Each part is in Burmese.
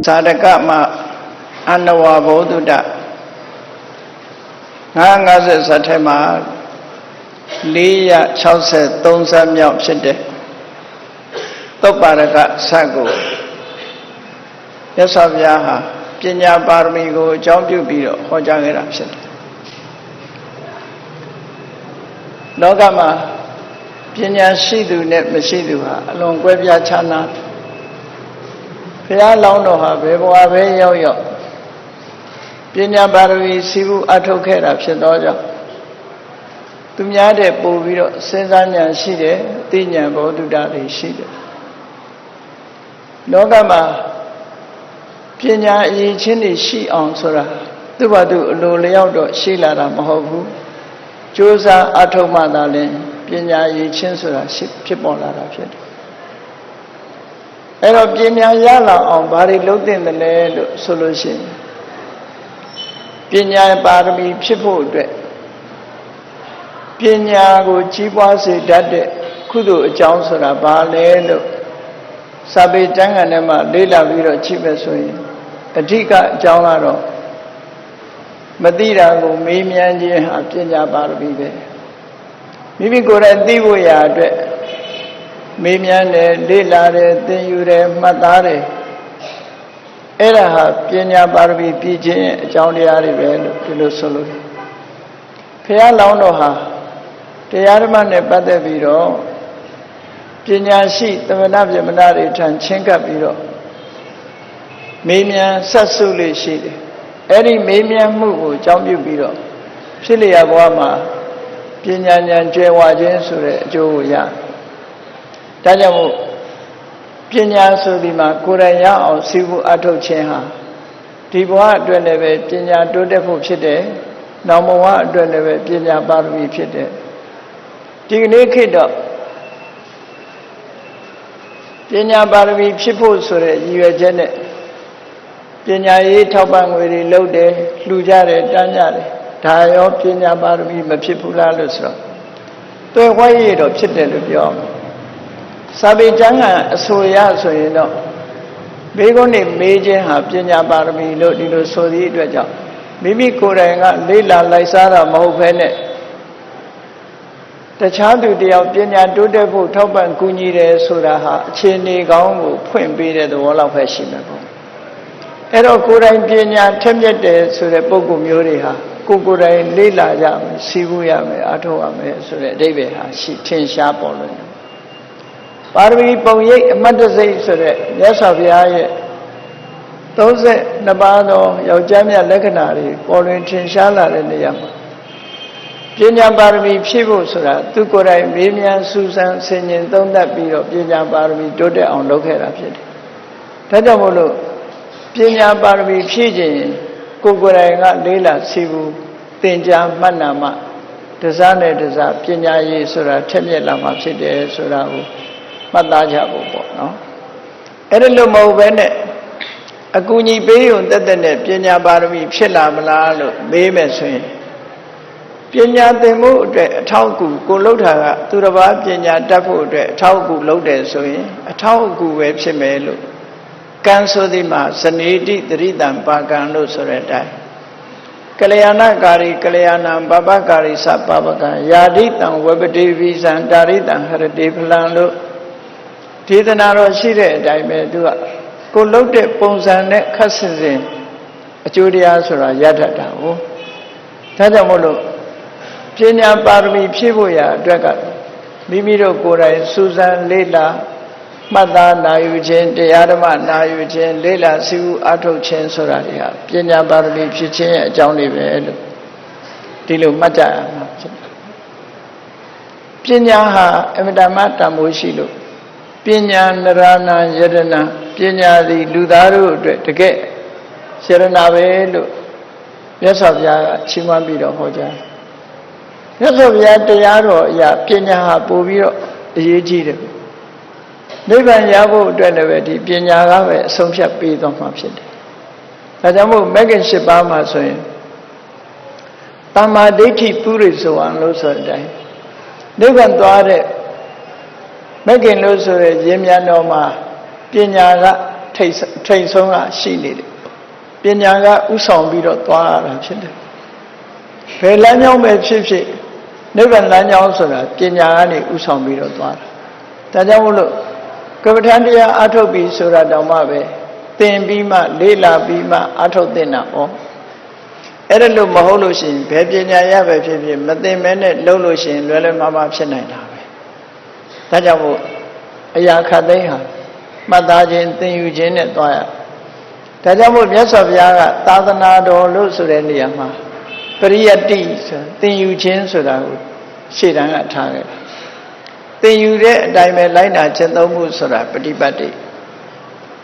Sadakama Annawa Bodhuda Nanga Satema Liya Chause Tonsa Myop Shide Toparaka Sago Yasavyaha Pinya Parmigo Jambu Biro Hojangera Shide Nogama Pinya Shidu Net Mashiduha along Webya Chana Pia Launoha Bebo Ave Yo Pinya Baravi Sivu Atokera Shadoja Tumyade Boviro Senzanya Shide Tinya Bodudari Shide Nogama Pinya Yichini Shi on Sora Tubadu Luleodo Shilara Mahovu Josa Atomadalin Pinya Yichin Sura Pipola Shide Ero Pinya Yala on Bari looked in the lead solution. Pinya Barmi Pipo Pinya go Chipwasi Dade Kudu Johnson Bale Sabi Janganema Lila Viro Chipesui Atika Jaunaro Madira go Mimianji Pinya Barbi Maybe go and Divoya Mimiane, Lilare, Tenure, Matare Eraha, Pinya Barbi, PJ, Joundiari, Pilosolo Pia Launoha, Tiarmane Padaviro, Pinya Shi, the Manavia Manari, Tanchenka Biro Mimian Sasuli Shi, Eri Mimian Mugu, Jambu Biro, Silia Wama, Pinya Jewa Jensure, Joya. Tajamu Pinya Sudima Kuraya or Sivu Ato Cheha Tibua Dweleve Pinya Dodefu Chide Namoa Dweleve Pinya Barbi Chide Tignikido Pinya Barbi Chipu Sure Yujene Pinya Yi Taban Wiri Lode Lujare Danyare Tayo Pinya Barbi Mapipula Lusra To Hawaii of Chide Lubio Sabi Janga Soya Soyino Begoni Major have Pinya Barbi Lodino Sodi Dwaja Mimi Kuranga Lila Laisara Mohene The Chandu de Pinya Dudefu Topan Kunire Suraha Chini Gaungu Pumbide the wall of Hashimako Ero Kuran Pinya Temyete Sure Bogu Muriha Kukurai Lila Yam Sibuyame Atoame Sure Deveha She Tin Shapolin Parvi Poye Madase Sure, Yasavia Those Nabano, Yojamia Leganari, following Chinshala in the Yama. Pinya Barbi Pivo Sura, Tukurai, Mimian, Susan, singing, don't that be of Pinya Barbi, Dode on Lokera Pit. Tadamolo, Pinya Barbi Pijin, Kukurai, Lila, Sivu, Tinja, Manama, Desane Desa, Pinya Sura, Temia Lama Pide Sura. Mataja Bobo, no? Erelo Movene Aguni Bayon that the net, Pinya Barbi, Pilla Malalo, Bameson. Pinya de Mode, Tauku, Golota, Turaba, Pinya Dapo, Tauku loaded so a Tauku web semelo. Canso di Ma, Saniti, the Ridan, Pagano Soreta. Kalayana Gari, Kalayana, Babakari, Sapabaka, Yaditan, Webedivis and Daritan, Heredipalando. Tidanaro Shire, Dime do Kolote Ponsane Cassin, a Judia Sura Yadata. Tadamolo Pinya Barbi Pivoya, Dragat, Mimiro Kura, Susan, Leila, Mada Nayujen, De Adama Nayujen, Leila, Siu Ato Chen Suraria, Pinya Barbi Pichin, Johnny Velu, Dilu Mata Pinyaha, Emidamata Mushilo. Pinya Narana Yadana, Pinya the Ludaru, to get Serenavelo, Yasavia, Chimabiro Hoja. Yasavia Tayaro, Ya Pinya Bovio, the Yejid. Nevan Yabo Drenaveti, Pinya Rave, Somsha Pete on Mapsit. Tadamu Megan Shibama saying Tama Deti Puriso and Losa Day. Nevan Dware. Megan Luso, Jimia Noma, Pinya ထိတ်ဆုံးကရှိနေတယ်ပညာကဥဆောင်ပြီးတော့သွားရတာဖြစ်တယ်ဘယ်လမ်းကြောင်းပဲဖြစ်ဖြစ်နိဗ္ဗာန်လမ်းကြောင်းဆိုတာပညာကနေဥဆောင်ပြီးတော့သွားတာဒါကြောင့်မို့လို့ကမ္မဋ္ဌာန်းတရားအထုတ်ပြီးဆိုတာတောင်မှပဲသင်ပြီးမှလေ့လာပြီးမှအထုတ်သင့်တာပေါ့အဲ့ဒါလို့မဟုတ်လို့ရှိရင်ဘယ်ပညာရပဲဖြစ်ဖြစ်မသင်မဲနဲ့လုပ်လို့ရှိရင်လွယ်လွယ်မှားမှားဖြစ်နိုင်တာပဲဒါကြောင့်မို့အရာခတ်သိမ်းဟာမှတ်သားခြင်းသင်ယူခြင်းနဲ့သွားရဒါကြောင့်မို့မြတ်စွာဘုရားကသာသနာတော်လို့ဆိုတဲ့နေရာမှာပရိယတ္တိဆိုသင်ယူခြင်းဆိုတာကိုရှေ့တန်းကထားခဲ့တာသင်ယူတဲ့အတိုင်းပဲလိုက်နာကျင့်သုံးမှုဆိုတာပฏิပတ်တိ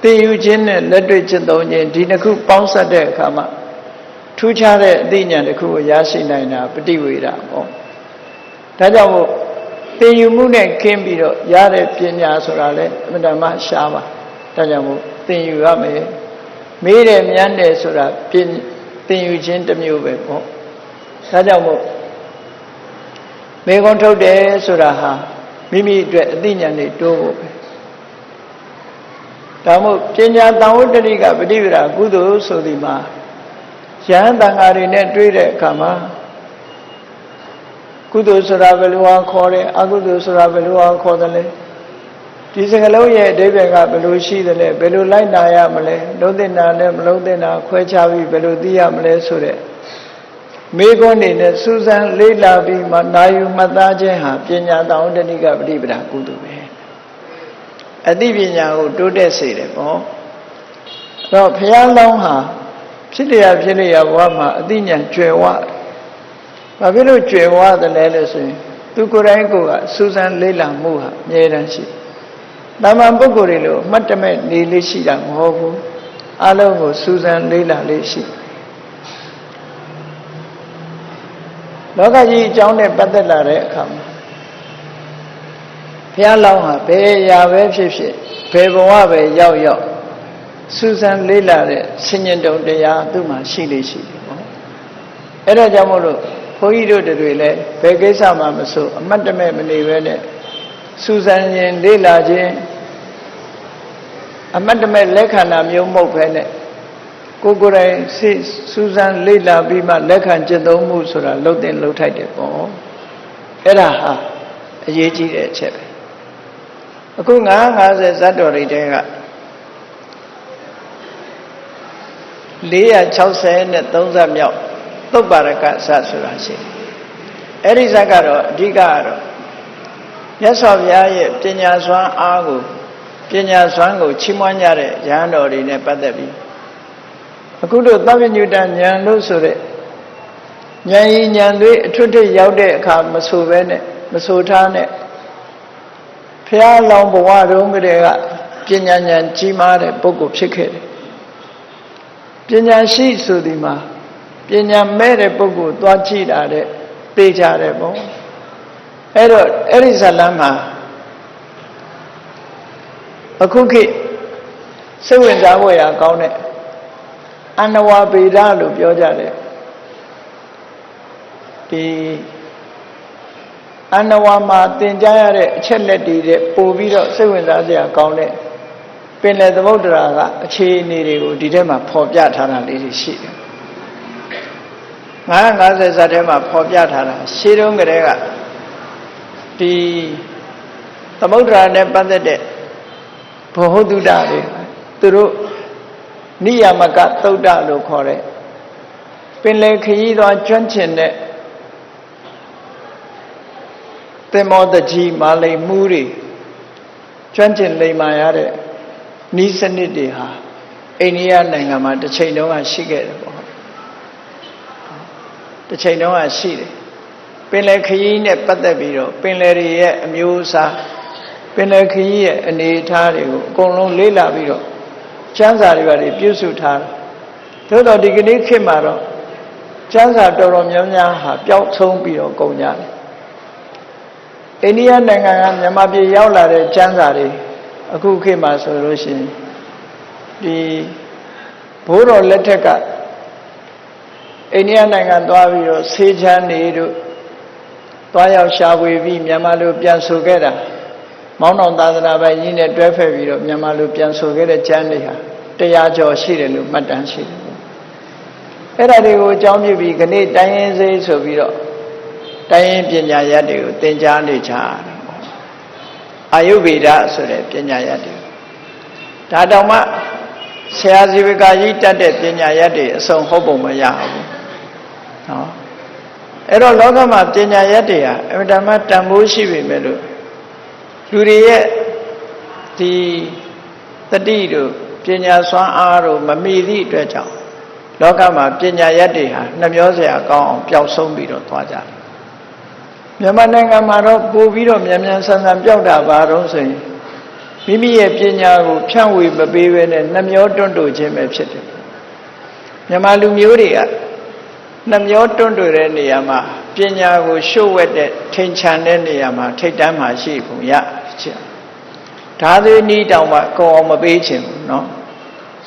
သင်ယူခြင်းနဲ့လက်တွေ့ကျင့်သုံးခြင်းဒီနှစ်ခုပေါင်းစပ်တဲ့အခါမှာထူးခြားတဲ့အသိဉာဏ်တစ်ခုကိုရရှိနိုင်တာပฏิဝေဒပေါ့ဒါကြောင့်မို့သင်ယူမှုနဲ့ခင်းပြီးတော့ရတဲ့ပညာဆိုတာလည်းအမှန်တမ်းရှားပါဒါကြောင့်မို့သင်ယူရမယ်မေးတယ်မြန်းတယ်ဆိုတာသင်ယူခြင်းတစ်မျိုးပဲပေါ့ဒါကြောင့်မို့မေခွန်းထုတ်တယ်ဆိုတာဟာမိမိအတွက်အသိဉာဏ်တွေတိုးဖို့ပဲဒါမို့ပညာတန်ဝတ္တိကပฏิဝေဒကုသိုလ်ဆိုဒီမှာယဟန်တန်ဃာတွေနဲ့တွေ့တဲ့အခါမှာကုသိုလ်ဆိုတာဘယ်လိုဟာခေါ်တယ်အကုသိုလ်ဆိုတာဘယ်လိုဟာခေါ်တယ်လဲဒီစကားလုံးရဲ့အဓိပ္ပာယ်ကဘယ်လိုရှိတယ်လဲဘယ်လိုလိုက်နာရမလဲလုံးသင့်တာနဲ့မလုံးသင့်တာခွဲခြားပြီးဘယ်လိုသိရမလဲဆိုတဲ့မေခွန်းနေနဲ့စူးစမ်းလေ့လာပြီးမှနာယူမှတ်သားခြင်းဟာပညာတန်ဝတ္တိကပฏิပဒါကုသိုလ်ပဲအသိပညာကိုတိုးတက်စေတယ်ပေါ့အဲ့တော့ဘုရားလောင်းဟာဖြစ်လျက်ဘဝမှာအသိဉာဏ်ကျွယ်ဝဘာဖြစ်လို့ကျွယ်ဝတယ်လဲလို့ဆိုရင်သူကိုယ်တိုင်ကိုယ်ကစူးစမ်းလေ့လာမှုဟာအမြဲတမ်းရှိတာမန်ပုဂ္ဂိုလ်တွေလို့အမှတ်တမဲ့နေလေးရှိတာမဟုတ်ဘူးအလုံးကိုစူးစမ်းလေ့လာလေးရှိလောကကြီးအကြောင်းနဲ့ပတ်သက်လာတဲ့အခါမှာဘုရားလောင်းဟာဘယ်ရာပဲဖြစ်ဖြစ်ဘယ်ဘဝပဲရောက်စူးစမ်းလေ့လာတဲ့ဆင်ញင်တုံတရားသူ့မှာရှိလေရှိတယ်ပေါ့အဲ့ဒါကြောင့်မို့လို့ဘုန်းကြီးတို့တွေလည်းဘယ်ကိစ္စမှမဆိုအမှတ်တမဲ့မနေဘဲနဲ့စူးစမ်းခြင်းလေ့လာခြင်းအမှတ်တမဲ့လက်ခံတာမျိုးမဟုတ်ဘဲနဲ့ကိုယ်တိုင်စူးစမ်းလေ့လာပြီးမှလက်ခံကျင့်သုံးမှုဆိုတာလှုပ်တင်လှုပ်ထိုက်တယ်ပေါ့အဲ့ဒါဟာအရေးကြီးတဲ့အချက်ပဲအခု950ဇတ်တော်တွေတဲက460နဲ့30မြောက်သုပ္ပါရကဇတ်ဆိုတာရှိတယ်အဲ့ဒီဇတ်ကတော့အဓိကကတော့မြတ်စွာဘုရားရဲ့ပညာစွမ်းအားကိုပညာစွမ်းကိုချီးမွမ်းကြတဲ့ဉာဏ်တော်တွေနဲ့ပတ်သက်ပြီးအခုတို့သဗ္ဗညုတဉာဏ်လို့ဆိုတဲ့ဉာဏ်ဤဉာဏ်တွေအထွတ်ထိပ်ရောက်တဲ့အခါမဆိုဘဲနဲ့မဆိုထားနဲ့ဘုရားလောင်းဘဝတုန်းကတည်းကပညာဉာဏ်ကြီးမားတဲ့ပုဂ္ဂိုလ်ဖြစ်ခဲ့တယ်ပညာရှိဆိုဒီမှာပညာမဲ့တဲ့ပုဂ္ဂိုလ်သွားကြည့်တာတဲ့သိကြတယ်ပေါ့အဲ့တော့အဲ့ဒီဇာလမ်းမှာအခုခေတ်စိတ်ဝင်စားဖို့ရကောင်းတဲ့အနဝဗေဒလို့ပြောကြတယ်ဒီအနဝမှာသင်ကြားရတဲ့အချက်လက်တွေတဲ့ပို့ပြီးတော့စိတ်ဝင်စားစရာကောင်းတဲ့ပင်လယ်သမုဒ္ဒရာကအခြေအနေတွေကိုဒီထဲမှာဖော်ပြထားတာလေးတွေရှိတယ်950ဇာတ်ထဲမှာဖော်ပြထားတာရှင်းတုံးကလေးကဒီသမုဒ္ဒရာနဲ့ပတ်သက်တဲ့ဘဝတုဒ္ဒတွေသူတို့နိယမကသုဒ္ဒလို့ခေါ်တဲ့ပင်လယ်ခရီးသွားကျွမ်းကျင်တဲ့သင်္ဘောတကြီးမာလိမ်မှုတွေကျွမ်းကျင်လိမ္မာရတဲ့နီးစနစ်တွေဟာအိန္ဒိယနိုင်ငံမှာတစ်ချိန်တုန်းကရှိခဲ့တယ်ပေါ့တစ်ချိန်တုန်းကရှိတယ်ပင်လယ်ခရီးနဲ့ပတ်သက်ပြီးတော့ပင်လယ်တွေရဲ့အမျိုးအစားပင်လယ်ခရီးရဲ့အနေအထားတွေကိုအကုန်လုံးလေ့လာပြီးတော့ကျမ်းစာတွေပါတွေပြုစုထားတယ်သို့တော့ဒီကနေ့ခေတ်မှာတော့ကျမ်းစာတော်တော်များများဟာပျောက်ဆုံးပြီးတော့ကုန်ကြတယ်အိန္ဒိယနိုင်ငံကမြန်မာပြည်ရောက်လာတဲ့ကျမ်းစာတွေအခုခေတ်မှာဆိုလို့ရှိရင်ဒီဘိုးတော်လက်ထက်ကအိန္ဒိယနိုင်ငံသွားပြီးတော့ဆေးချမ်းနေတို့သွားရောက်ရှာဖွေပြီးမြန်မာလိုပြန်ဆိုခဲ့တာ မောင်းတော်သာသနာပိုင်ကြီးနဲ့တွဲဖက်ပြီးတော့မြန်မာလူပြန်ဆိုခဲ့တဲ့ကျမ်းတွေဟာ100ကျော်ရှိတယ်လို့မှတ်တမ်းရှိတယ်အဲ့ဒါတွေကိုအကြောင်းပြုပြီးခဏတိုင်းရင်းစေးဆိုပြီးတော့တိုင်းရင်းပညာရပ်တွေကိုသင်ကြားနေကြတယ်အာယုဗေဒဆိုတဲ့ပညာရပ်တွေဒါတောင်မှဆရာဇီဝကကြီးတတ်တဲ့ပညာရပ်တွေအစုံဟုတ်ပုံမရဘူးနော်အဲ့တော့လောကမှာပညာရပ်တွေဟာအမှန်တမ်းတန်ဖိုးရှိပေမဲ့လို့လူတွေရဲ့ဒီတတိတို့ပညာစွမ်းအားတို့မမီသည့်အတွက်ကြောင့်လောကမှာပညာရပ်တွေဟာနှမျောစရာကောင်းအောင်ပျောက်ဆုံးပြီးတော့သွားကြတယ်မြန်မာနိုင်ငံမှာတော့ပို့ပြီးတော့မြန်မြန်ဆန်ဆန်ပျောက်တာပါတော့ဆိုရင်မိမိရဲ့ပညာကိုဖြန့်ဝေမပေးဘဲနဲ့နှမျောတွန့်တိုခြင်းပဲဖြစ်တယ်မြန်မာလူမျိုးတွေကနှမျောတွန့်တိုတဲ့နေရာမှာပညာကိုရှုပ်ဝက်တဲ့ထိန်ချန်တဲ့နေရာမှာထိတ်တန်းမှာရှိပုံရချက်ဒါသေးနီးတောင်မှကောအောင်မပေးချင်ဘူးเนาะ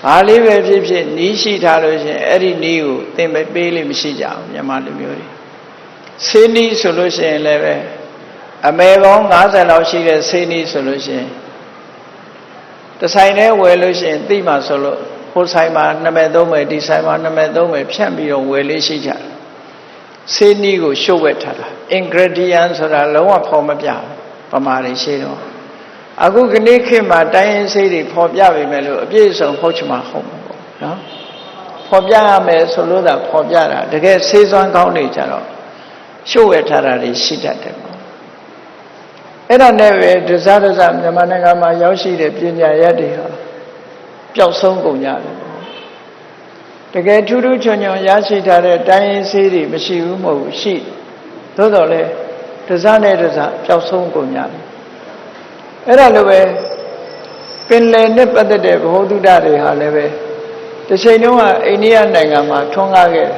ဘာလေးပဲဖြစ်ဖြစ်နီးရှိထားလို့ရှင်အဲ့ဒီနီးကိုသင်ပေးလိမ့်မရှိကြဘူးမြန်မာလူမျိုးတွေဆေးနီးဆိုလို့ရှိရင်လည်းပဲအမေပေါင်း90လောက်ရှိတဲ့ဆေးနီးဆိုလို့ရှိရင်တဆိုင်ထဲဝယ်လို့ရှိရင်သိမှဆိုလို့ဟိုဆိုင်မှာ2မဲ့3မဲ့ဒီဆိုင်မှာ2မဲ့3မဲ့ဖြန့်ပြီးတော့ဝယ်လေးရှိကြတယ်ဆေးနီးကိုရှုပ်ဝက်ထားတာ ingredient ဆိုတာလုံးဝဖော်မပြဘူးပမာတွေရှိတော့အခုကနေ့ခေတ်မှာတိုင်းရင်းဆေးတွေဖော်ပြပေမဲ့လို့အပြည့်အစုံဟုတ်ချင်မှဟုတ်မှာပေါ့နော်ဖော်ပြရမယ်ဆိုလို့သာဖော်ပြတာတကယ်ဆေးစွမ်းကောင်းနေကြတော့ရှုပ်ဝက်ထားတာတွေရှိတတ်တယ်ပေါ့အဲ့ဒါနဲ့ပဲဒဇမြန်မာနိုင်ငံမှာရောက်ရှိတဲ့ပညာရပ်တွေဟာပျောက်ဆုံးကုန်ကြတယ်တကယ်ထူးထူးချွန်ချွန်ရရှိထားတဲ့တိုင်းရင်းဆေးတွေမရှိဘူးမဟုတ်ဘူးရှိသို့တော်လည်းဒဇနဲ့ဒဇပျောက်ဆုံးကုန်ကြတယ်အဲ့ဒါလိုပဲပင်လယ်နဲ့ပတ်သက်တဲ့ဘ ਹੁ တုဒ္ဒတွေဟာလည်းပဲတစ်ချိန်တုန်းကအိန္ဒိယနိုင်ငံမှာထွန်းကားခဲ့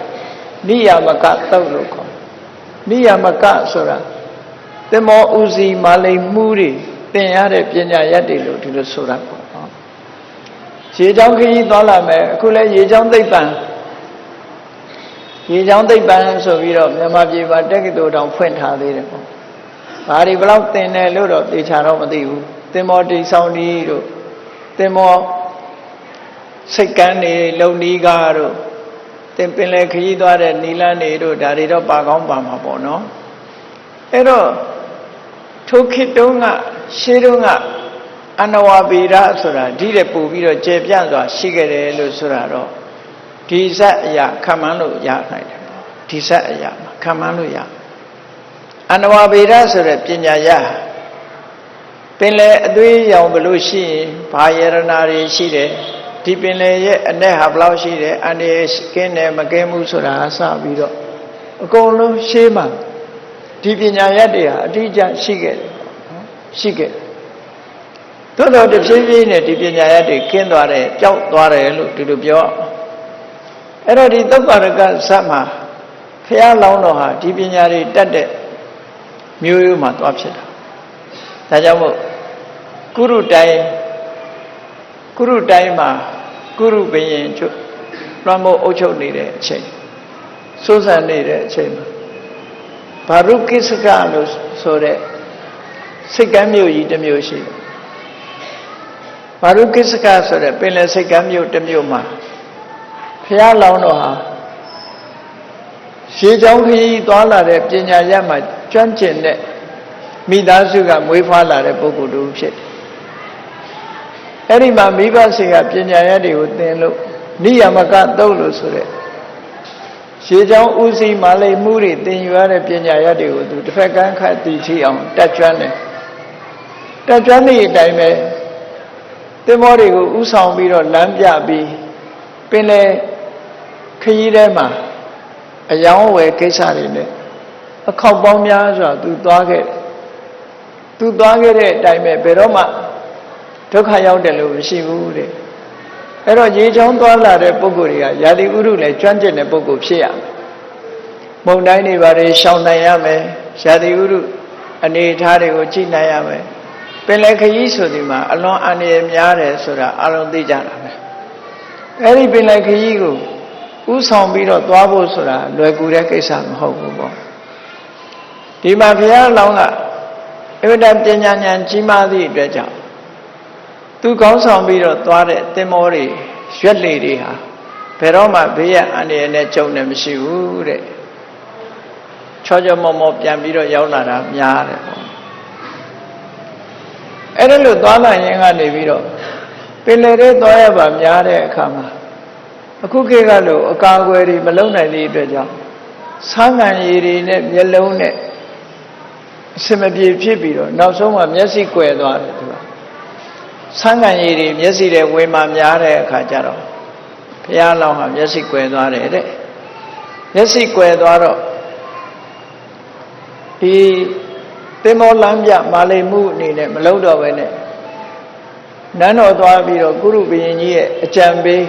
နိယာမကသုတ်လို့ခေါ်နိယာမကဆိုတာသမောဥစီမာလိမ်မှုတွေသင်ရတဲ့ပညာရပ်တွေလို့ဒီလိုဆိုတာပေါ့နော်ရေချောင်းခရီးသွားလာမယ်အခုလဲရေချောင်းသိပ္ပံဆိုပြီးတော့မြန်မာပြည်မှာတက္ကသိုလ်တောင်ဖွင့်ထားသေးတယ်ပေါ့ဘာတွေဘလောက်သင်တယ်လို့တော့သေချာတော့မသိဘူးသင်္ဘောတိဆောင်နီးတို့သင်္ဘောစိတ်ကန်းတွေလုံနီးကားတို့သင်ပင်လယ်ခရီးသွားတဲ့နီလန်းတွေတို့ဒါတွေတော့ပါကောင်းပါမှာပေါ့နော်အဲ့တော့ထိုခေတ်တုန်းကရှေးတုန်းကအနဝဗေဒဆိုတာဒီတဲ့ပို့ပြီးတော့ကျေပြန့်စွာရှိခဲ့တယ်လို့ဆိုတာတော့ဒီဇက်အရာခံမှန်းလို့ရနိုင်တယ်ဒီဇက်အရာခံမှန်းလို့ရအနဝဗေဒဆိုတဲ့ပညာရပ်ပင်လယ်အသွေးရောင်ဘလို့ရှိရင်ဘာယရနာတွေရှိတယ်ဒီပင်လယ်ရဲ့အ내ဟာဘလောက်ရှိတယ်အန္တရာယ်ကင်းတယ်မကင်းဘူးဆိုတာစပြီးတော့အကုန်လုံးရှေးမှာဒီပညာရပ်တွေဟာအတိအကျရှိခဲ့တယ်ရှိခဲ့သို့တော်တဖြည်းဖြည်းနဲ့ဒီပညာရပ်တွေကင်းသွားတယ်ပျောက်သွားတယ်လို့ဒီလိုပြောအဲ့တော့ဒီသုပ္ပရကဇတ်မှာဘုရားလောင်းတော်ဟာဒီပညာတွေတတ်တဲ့မျိုးရိုးမှာသွားဖြစ်တာဒါကြောင့်မို့ကုရုတိုင်းမှာကုရုဘုရင်ချုပ်လွှမ်းမိုးအုပ်ချုပ်နေတဲ့အချိန်စိုးစံနေတဲ့အချိန်မှာဘာရုကိစ္စကလို့ဆိုတဲ့စိတ်ကမ်းမြို့ကြီးတစ်မြို့ရှိတယ်ဘာရုကိစ္စကဆိုတဲ့ပင်လယ်စိတ်ကမ်းမြို့တစ်မြို့မှာဘုရားလောင်းတော်ဟာရှေးကြောင်းခရီးသွားလာတဲ့ပညာရပ်မှာကျွမ်းကျင်တဲ့မိသားစုကမွေးဖွားလာတဲ့ပုဂ္ဂိုလ်တူဖြစ်တယ်အဲ့ဒီမှာမိဘဆီကပညာရပ်တွေကိုသင်လို့နိယာမကသုတ်လို့ဆိုတဲ့ရှေးကြောင်းဥစီမာလိမ်မှုတွေသင်ယူရတဲ့ပညာရပ်တွေကိုသူတစ်ဖက်ကန်းခတ်တည်ထီအောင်တက်ကျွမ်းတယ်တက်ကျွမ်းတဲ့အတိုင်းပဲသင်္ဘောတွေကိုဥဆောင်ပြီးတော့လမ်းပြပြီးပင်လေခရီးထဲမှာအယောင်းဝယ်ကိစ္စတွေနဲ့အခောက်ပေါင်းများစွာသူသွားခဲ့တဲ့အတိုင်းပဲဘယ်တော့မှဒုက္ခရောက်တယ်လို့မရှိဘူးတဲ့အဲ့တော့ရေချောင်းသွားလာတဲ့ပုဂ္ဂိုလ်တွေကယာတိဥရုလည်းကျွမ်းကျင်တဲ့ပုဂ္ဂိုလ်ဖြစ်ရမယ်မုန်တိုင်းတွေဘာတွေရှောင်နိုင်ရမယ်ယာတိဥရုအနေအထားတွေကိုကြည့်နိုင်ရမယ်ပင်လယ်ခရီးဆိုဒီမှာအလွန်အန္တရာယ်များတယ်ဆိုတာအလုံးသိကြတာပဲအဲ့ဒီပင်လယ်ခရီးကိုဥဆောင်ပြီးတော့သွားဖို့ဆိုတာလွယ်ကူတဲ့ကိစ္စမဟုတ်ဘူးပေါ့ဒီမှာဘုရားလောင်းက အဝိဒပညာဉာဏ်ကြီးမားသည့်အတွက်ကြောင့်သူကောင်းဆောင်ပြီးတော့သွားတဲ့သင်္ဘောတွေရွက်လေတွေဟာဘယ်တော့မှဘေးရန်အန္တရာယ်နဲ့ကြုံနေမရှိဘူးတဲ့ချောချောမောမောပြန်ပြီးတော့ရောက်လာတာများတယ်ပေါ့အဲ့ဒါလို့သွားလာရင်ကနေပြီးတော့ပင်လယ်ထဲသွားရပါများတဲ့အခါမှာအခုခေတ်ကလို့အကာအကွယ်တွေမလုံနိုင်တဲ့အတွက်ကြောင့်ဆန်းငံရည်တွေနဲ့မျက်လုံးနဲ့အစမပြေဖြစ်ပြီးတော့နောက်ဆုံးမှမျက်စိကွယ်သွားတယ်သူကဆန်းငံရည်တွေမျက်စိထဲဝင်မှများတဲ့အခါကျတော့ဘုရားလောင်းဟာမျက်စိကွယ်သွားတယ်တဲ့မျက်စိကွယ်သွားတော့ဒီသင်္ဘောလမ်းပြမာလိမှုအနေနဲ့မလုပ်တော့ဘဲနဲ့နန်းတော်သွားပြီးတော့ကုရုဘုရင်ကြီးရဲ့အကြံပေး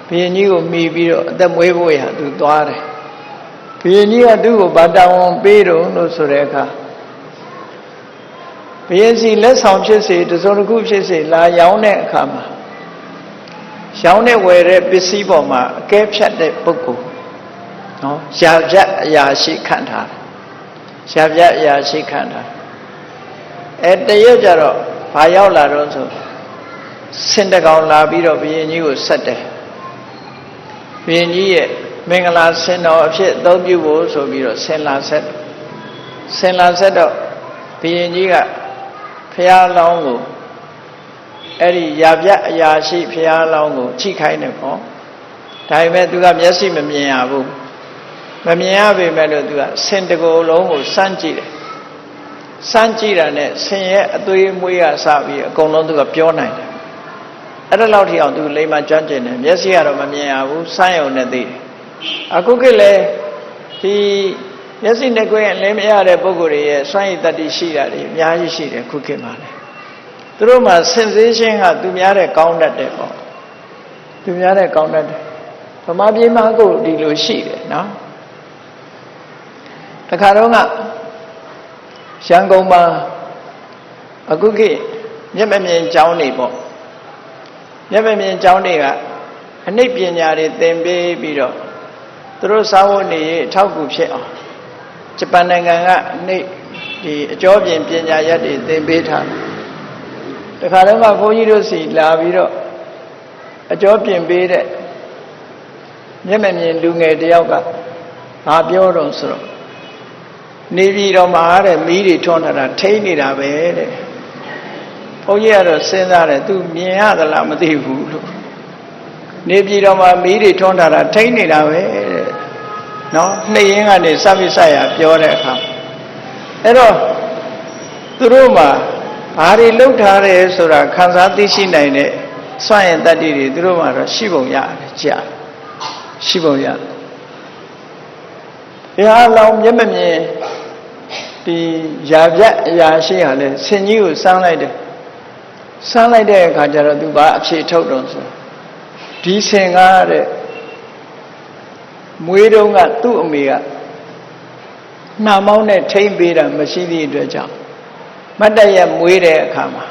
ဘုရင်ကြီးကိုမိပြီးတော့အသက်မွေးဖို့ရသူသွားတယ်ဘုရင်ကြီးကသူ့ကိုဗတာဝန်ပေးတော့လို့ဆိုတဲ့အခါဘုရင်စီလက်ဆောင်ဖြစ်စေတစုံတစ်ခုဖြစ်စေလာရောင်းတဲ့အခါမှာရောင်းနဲ့ဝယ်တဲ့ပစ္စည်းပေါ်မှာအကဲဖြတ်တဲ့ပုဂ္ဂိုလ်နော်ရှားပြတ်အရာရှိခံထားတယ်ရှားပြတ်အရာရှိခံထားတရက်ကြတော့ဘာရောက်လာတော့ဆိုစင်တကောင်လာပြီးတော့ဘုရင်ကြီးကိုဆက်တယ်ဘုရင်ကြီးရဲ့မင်္ဂလာဆင်တော်အဖြစ်အသုံးပြုဖို့ဆိုပြီးတော့ဆင်လာဆက်တော့ဘုရင်ကြီးကဖျားလောင်းကိုအဲ့ဒီရာပြအရာရှိဖျားလောင်းကိုချိခိုင်းတယ်ပေါ့ဒါပေမဲ့သူကမျက်စိမမြင်ရဘူးမမြင်ရပေမဲ့လို့သူကဆင်တကိုယ်လုံးကိုစမ်းကြည့်တယ်စမ်းကြည့်တာနဲ့ဆင်ရဲ့အသွေးမွေးရစပြီးအကုန်လုံးသူကပြောနိုင်တယ်အဲ့ဒါလောက်ထိအောင်သူလိမ္မာကျွမ်းကျင်တယ်မျက်စိကတော့မမြင်ရဘူးစမ်းရုံနဲ့သိတယ်အခုကလည်းဒီမျက်စိနဲ့ကိုယ်ရဲ့လင်းမရတဲ့ပုဂ္ဂိုလ်တွေရဲ့စွမ်းရည်တတ္တိရှိတာတွေအများကြီးရှိတယ်ခုခေတ်မှာလေသူတို့မှာ sensation ကသူများတဲ့ကောင်းတတ်တယ်ပေါ့သူများတဲ့ကောင်းတတ်တယ်ဗမာပြည်မှာကိုဒီလိုရှိတယ်နော်တခါတော့ကရန်ကုန်မှာအခုခေတ်မျက်မမြင်ကျောင်းနေပေါ့မျက်မမြင်ကျောင်းတွေကအနိဋ္ဌပညာတွေသင်ပေးပြီးတော့သူတို့စာဝတ်နေရေးအထောက်အကူဖြစ်အောင်ဂျပန်နိုင်ငံကအနိဋ္ဌဒီအကျော်ပြင်ပညာရပ်တွေသင်ပေးထားတယ်တခါတော့ကဘုန်းကြီးတို့စီလာပြီးတော့အကျော်ပြင်ပေးတဲ့မျက်မမြင်လူငယ်တယောက်ကဘာပြောတော့ဆိုတော့နေပြည်တော်မှာတဲ့မီးတွေထွန်းထားတာထိန်းနေတာပဲတဲ့ဘုန်းကြီးကတော့စဉ်းစားတယ်သူမြင်ရသလားမသိဘူးလို့နေပြည်တော်မှာမီးတွေထွန်းထားတာထိန်းနေတာပဲတဲ့နော်နှိပ်ရင်းကနေစပိစရပြောတဲ့အခါအဲ့တော့သူတို့မှာဘာတွေလှုပ်ထားတယ်ဆိုတာခံစားသိရှိနိုင်တဲ့စွန့်ရင်တတ္တိတွေသူတို့မှာတော့ရှိပုံရတယ်ကြာရှိပုံရတယ်ဘုရားလောင်းမျက်မမြင်ဒီရာပြတ်အရာရှိဟာလဲဆင်ကြီးကိုစမ်းလိုက်တယ်စမ်းလိုက်တဲ့အခါကျတော့သူကအဖြေထုတ်တော့ဆိုဒီဆင်ကားတဲ့မွေးတုံးကသူ့အမေကနှာမောင်းနဲ့ထိမ့်ပေးတာမရှိသည့်အတွက်ကြောင့်မတ်တရမွေးတဲ့အခါမှာ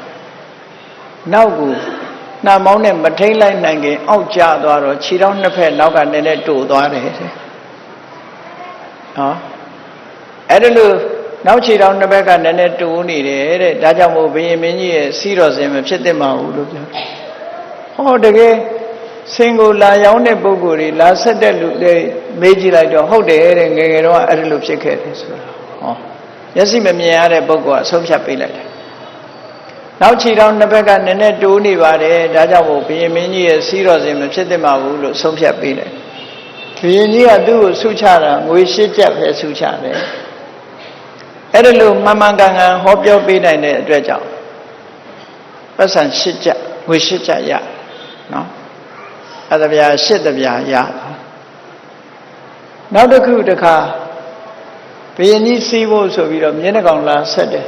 နောက်ကိုနှာမောင်းနဲ့မထိမ့်လိုက်နိုင်ခင်အောက်ကျသွားတော့ခြေထောက်နှစ်ဖက်နောက်ကနည်းနည်းတိုသွားတယ်ဟောအဲ့ဒါလို့နောက်ခြေထောက်နှစ်ဘက်ကနည်းနည်းတိုးနေတယ်တဲ့ဒါကြောင့်မို့ဘုရင်မင်းကြီးရဲ့စီးတော်စင်မဖြစ်သင့်ပါဘူးလို့ပြောဟောတကယ်ဆင်ကိုလာရောက်တဲ့ပုဂ္ဂိုလ်တွေလာဆက်တဲ့လူတွေမေးကြည့်လိုက်တော့ဟုတ်တယ်တဲ့ငယ်ငယ်တော့အဲ့ဒါလိုဖြစ်ခဲ့တယ်ဆိုတာဟောမျက်စိမမြင်ရတဲ့ပုဂ္ဂိုလ်ကအဆုံးဖြတ်ပေးလိုက်တယ်နောက်ခြေထောက်နှစ်ဘက်ကနည်းနည်းတိုးနေပါတယ်ဒါကြောင့်မို့ဘုရင်မင်းကြီးရဲ့စီးတော်စင်မဖြစ်သင့်ပါဘူးလို့ဆုံးဖြတ်ပေးလိုက်ဘုရင်ကြီးကသူ့ကိုဆုချတာငွေ၈ကျပ်ပဲဆုချတယ်အဲ့ဒါလို့မှန်မှန်ကန်ကန်ဟောပြောပေးနိုင်တဲ့အတွက်ကြောင့်ပတ်စံ၈ကျပ်ငွေ၈ကျပ်ရနော်အတဗျာ၈တဗျာရနောက်တစ်ခုတစ်ခါဘုရင်ကြီးစီးဖို့ဆိုပြီးတော့မြင်းနှကောင်လာဆက်တယ်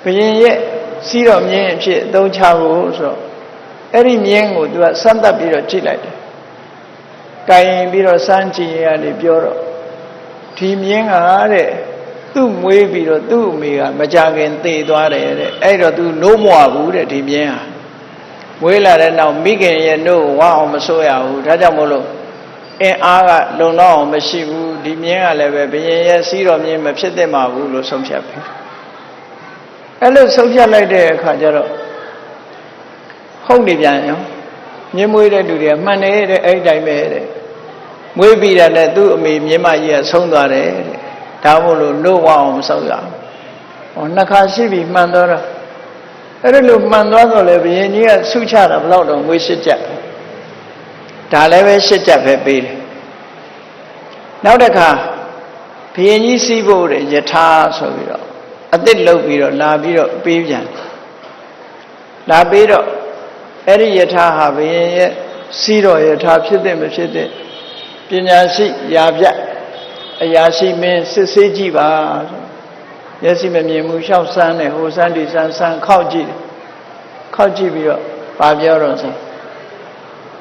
ဘုရင်ရဲ့စီးတော်မြင်းအဖြစ်အသုံးချဖို့ဆိုတော့အဲ့ဒီမြင်းကိုသူကစမ်းသပ်ပြီးတော့ကြည့်လိုက်တယ်ကင်ပြီးတော့စမ်းကြည့်ရနေပြောတော့ဒီမြင်းကတဲ့သူ့မွေးပြီးတော့သူ့အမေကမကြခင်သေသွားတယ်တဲ့အဲ့တော့သူနိုးမွားဘူးတဲ့ဒီမြင်းဟာမွေးလာတဲ့နောက်မိခင်ရဲ့နို့ဝအောင်မဆိုးရဘူးဒါကြောင့်မို့လို့ အင်းအားကလုံလောက်အောင်မရှိဘူးဒီမြင်းကလည်းပဲဘုရင်ရဲ့စီးတော်မြင်းမဖြစ်သင့်ပါဘူးလို့ဆုံးဖြတ်ပြီအဲ့လိုဆုံးဖြတ်လိုက်တဲ့အခါကျတော့ဟုတ်နေပြန်ရောမြင်းမွေးတဲ့လူတွေကမှန်နေတဲ့အဲ့တိုင်းပဲတဲ့မွေးပြီးတာနဲ့သူ့အမေမြင်းမကြီးကဆုံးသွားတယ်တဲ့ဒါမို့လို့နှုတ်ဝအောင်မဆောက်ရအောင်ဟောနှစ်ခါရှိပြီမှန်သွားတော့အဲ့ဒါလို့မှန်သွားတော့လေဘုရင်ကြီးကဆုချတာဘယ်တော့တော့ငွေ၈ကျပ်ဒါလည်းပဲ၈ကျပ်ပဲပေးတယ်နောက်တစ်ခါဘုရင်ကြီးစီးဖို့တဲ့ယထာဆိုပြီးတော့အသစ်လုပ်ပြီးတော့လာပြီးတော့ပေးပြန်လာပေးတော့အဲ့ဒီယထာဟာဘုရင်ရဲ့စီးတော်ယထာဖြစ်တဲ့မဖြစ်တဲ့ပညာရှိရာပြအရာရှိမင်းစစ်ဆေးကြည့်ပါမျက်စိမမြင်ဘူးလျှောက်ဆန်းတယ်ဟိုဆန်းဒီဆန်းဆန်းခောက်ကြည့်ပြီးတော့ဘာပြောတော့ဆို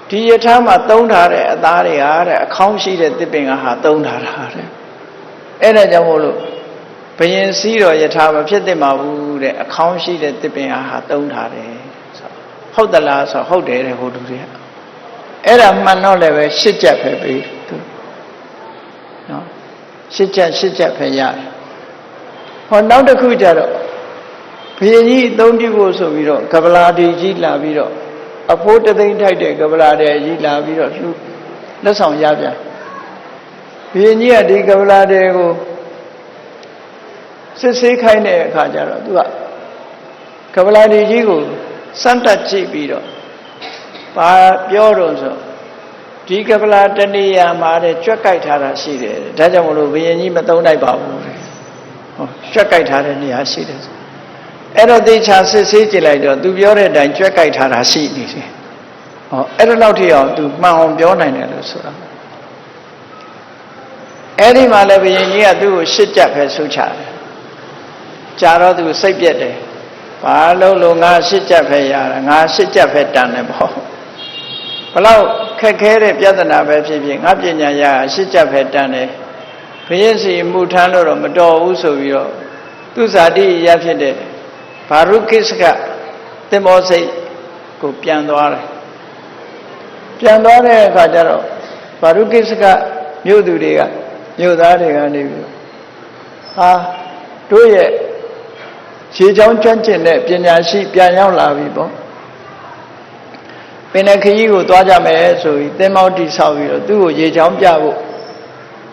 ဒီယထာမှာသုံးထားတဲ့အသားတွေဟာတဲ့အခေါင်းရှိတဲ့တစ်ပင်ကဟာသုံးထားတာတဲ့အဲ့ဒါကြောင့်မို့လို့ဘယင်စီးတော်ယထာမဖြစ်သင့်ပါဘူးတဲ့အခေါင်းရှိတဲ့တစ်ပင်ဟာသုံးထားတယ်ဆိုဟုတ်သလားဆိုဟုတ်တယ်တဲ့ဟိုလူတွေကအဲ့ဒါမှန်တော့လည်းပဲ၈ကျပ်ပဲပေးသူနော်၈ကျပ်ပဲရတယ်ဟောနောက်တစ်ခုကျတော့ဘုရင်ကြီးအသုံးပြုဖို့ဆိုပြီးတော့ကပလာဒီကြီးလာပြီးတော့အဖိုးတသိန်းထိုက်တဲ့ကပလာတဲ့ကြီးလာပြီးတော့လှူလက်ဆောင်ရပြန်ဘုရင်ကြီးကဒီကပလာတဲ့ကိုစစ်ဆေးခိုင်းတဲ့အခါကျတော့သူကကပလာဒီကြီးကိုစမ်းတက်ကြည့်ပြီးတော့ဘာပြောတော့ဆိုဒီကပလာတဏှာမှာတဲ့ကြွက်ကြိုက်ထားတာရှိတယ်ဒါကြောင့်မလို့ဘုရင်ကြီးမသုံးနိုင်ပါဘူးတဲ့ဟောကြွက်ကြိုက်ထားတဲ့နေရာရှိတယ်အဲ့တော့သေချာစစ်ဆေးကြည့်လိုက်တော့သူပြောတဲ့အတိုင်းကြွက်ကြိုက်ထားတာရှိနေတယ်ဟောအဲ့ဒါလောက်ထိအောင်သူမှန်အောင်ပြောနိုင်တယ်လို့ဆိုတာအဲ့ဒီမှာလည်းဘုရင်ကြီးကသူ့ကို၈ကျပ်ပဲဆုချတယ်ကြာတော့သူစိတ်ပြက်တယ်ဘာလို့ငါ၈ကျပ်ပဲရတာငါ၈ကျပ်ပဲတန်တယ်ပေါ့ဘလောက်ခက်ခဲတဲ့ပြဿနာပဲဖြစ်ဖြစ်ငါပညာရ၈ကျပ်ပဲတန်တယ်ဘုရင်စီမှုထမ်းလို့တော့မတော်ဘူးဆိုပြီးတော့သူဇာတိရဖြစ်တဲ့ဘာရုကိစ္စကသင်္ဘောစိတ်ကိုပြန်သွားတယ်ပြန်သွားတဲ့အခါကျတော့ဘာရုကိစ္စကမြို့သူတွေကမြို့သားတွေကနေပြီးဟာတို့ရဲ့ခြေချောင်းကျွမ်းကျင်တဲ့ပညာရှိပြန်ရောက်လာပြီပေါ့ပင်တဲ့ခကြီးကိုသွားကြမယ်ဆိုပြီးသင်္ဘောတိဆောက်ပြီးတော့သူ့ကိုရေချောင်းပြဖို့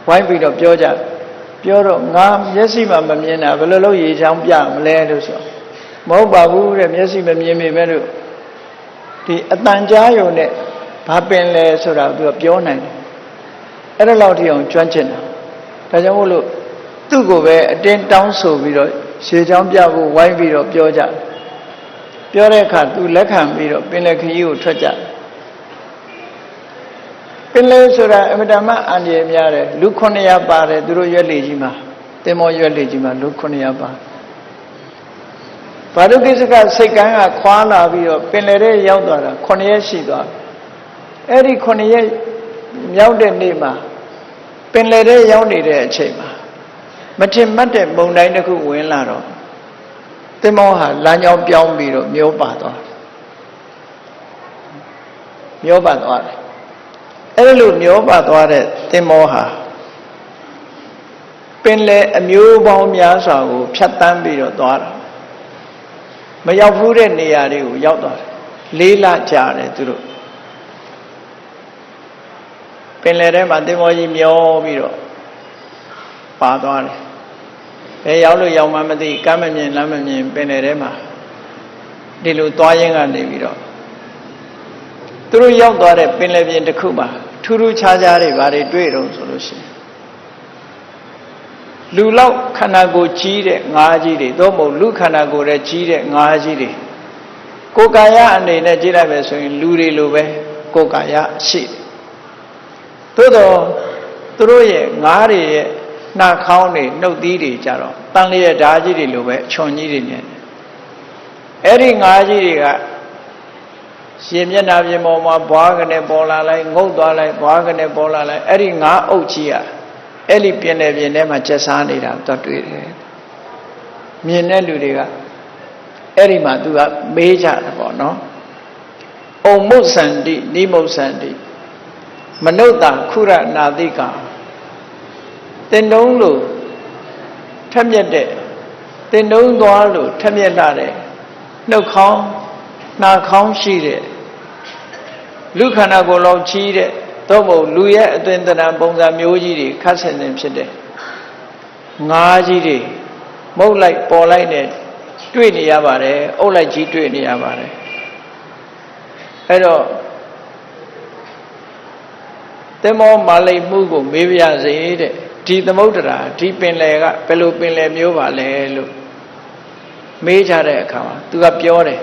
ဝိုင်းပြီးတော့ပြောကြပြောတော့ငါမျက်စိမှမမြင်တာဘယ်လိုလုပ်ရေချောင်းပြမလဲလို့ဆိုမဟုတ်ပါဘူးတဲ့မျက်စိမမြင်ပေမဲ့လို့ဒီအတန်ကြားယုံနဲ့ဘာပင်လဲဆိုတာသူကပြောနိုင်တယ်အဲ့ဒါလောက်ထိအောင်ကျွမ်းကျင်တာဒါကြောင့်မို့လို့သူ့ကိုပဲအတင်းတောင်းဆိုပြီးတော့ရေချောင်းပြဖို့ဝိုင်းပြီးတော့ပြောကြပြောတဲ့အခါသူလက်ခံပြီးတော့ပင်လယ်ခရီးကိုထွက်ကြပင်လယ်ဆိုတာအမတမအန္တရာယ်များတယ်လူ900ပါတယ်သူတို့ရွက်လေကြီးမှာတင်မောရွက်လေကြီးမှာလူ900ပါဘာလို့ကိစ္စကစိတ်ကန်းကခွာလာပြီးတော့ပင်လယ်ထဲရောက်သွားတာ9ရက်ရှိသွားအဲ့ဒီ9ရက်မြောက်တဲ့နေ့မှာပင်လယ်ထဲရောက်နေတဲ့အချိန်မှာမထင်မှတ်တဲ့မုန်တိုင်းတစ်ခုဝင်လာတော့သင်္ဘောဟာလမ်းကြောင်းပြောင်းပြီးတော့မျောပါသွားတယ်အဲ့လိုမျောပါသွားတဲ့သင်္ဘောဟာပင်လယ်အမျိုးပေါင်းများစွာကိုဖြတ်တန်းပြီးတော့သွားတာမရောက်ဘူးတဲ့နေရာတွေကိုရောက်သွားတယ်၄လကြာတယ်သူတို့ပင်လယ်ထဲမှာသင်္ဘောကြီးမျောပြီးတော့ပါသွားတယ်ဘယ်ရောက်လို့ရောက်မှမသိကမ်းမမြင်လမ်းမမြင်ပင်လယ်ထဲမှာဒီလိုသွားရင်းကနေပြီးတော့သူတို့ရောက်သွားတဲ့ပင်လယ်ပြင်တစ်ခုမှာထူးထူးခြားခြားတွေဘာတွေတွေ့တော့ဆိုလို့ရှိရင်လူလောက်ခန္ဓာကိုယ်ကြီးတဲ့ငါးကြီးတွေသို့မဟုတ်လူခန္ဓာကိုယ်ရဲ့ကြီးတဲ့ငါးကြီးတွေကိုယ်ကာယအနေနဲ့ကြည့်လိုက်မယ်ဆိုရင်လူတွေလိုပဲကိုယ်ကာယရှိတယ်သို့တော့သူတို့ရဲ့ငါးတွေရဲ့နှာခေါင်းတွေနှုတ်သီးတွေကြတော့တန်လျက်ဓာကြီးတွေလိုပဲအချွန်ကြီးတွေနဲ့အဲ့ဒီငါးကြီးတွေကရှင်မျက်နှာပြင်ပေါ်မှာဘွားကနေပေါ်လာလိုက်ငုတ်သွားလိုက်ဘွားကနေပေါ်လာလိုက်အဲ့ဒီငါးအုပ်ကြီးကအဲ့ဒီပြင်းတဲ့ပြင်ထဲမှာကျက်စားနေတာတော့တွေ့တယ်မြင်တဲ့လူတွေကအဲ့ဒီမှာသူကမေးကြတယ်ပေါ့နော်အုံမုတ်ဆန္တိနိမုတ်ဆန္တိ မနုဿခုရနာတိကတင်တုံးလို့ထက်မြက်တဲ့တင်တုံးသွားလို့ထက်မြက်လာတဲ့နှုတ်ခေါင်းနှာခေါင်းရှိတဲ့လူခန္ဓာကိုယ်လောက်ကြီးတဲ့သို့မဟုတ်လူရဲ့အသွင်သဏ္ဍာန်ပုံစံမျိုးကြီးတွေခတ်ဆင်ဆင်ဖြစ်တဲ့ငါးကြီးတွေမုတ်လိုက်ပေါ်လိုက်နဲ့တွေ့နေရပါတယ်အုပ်လိုက်ကြီးတွေ့နေရပါတယ်အဲ့တော့သင်္ဘောမာလိမှုကိုမေးပြရစေတဲ့ဒီသမုဒ္ဒရာဒီပင်လယ်ကဘယ်လိုပင်လယ်မျိုးပါလဲလို့မေးကြတဲ့အခါမှာသူကပြောတယ်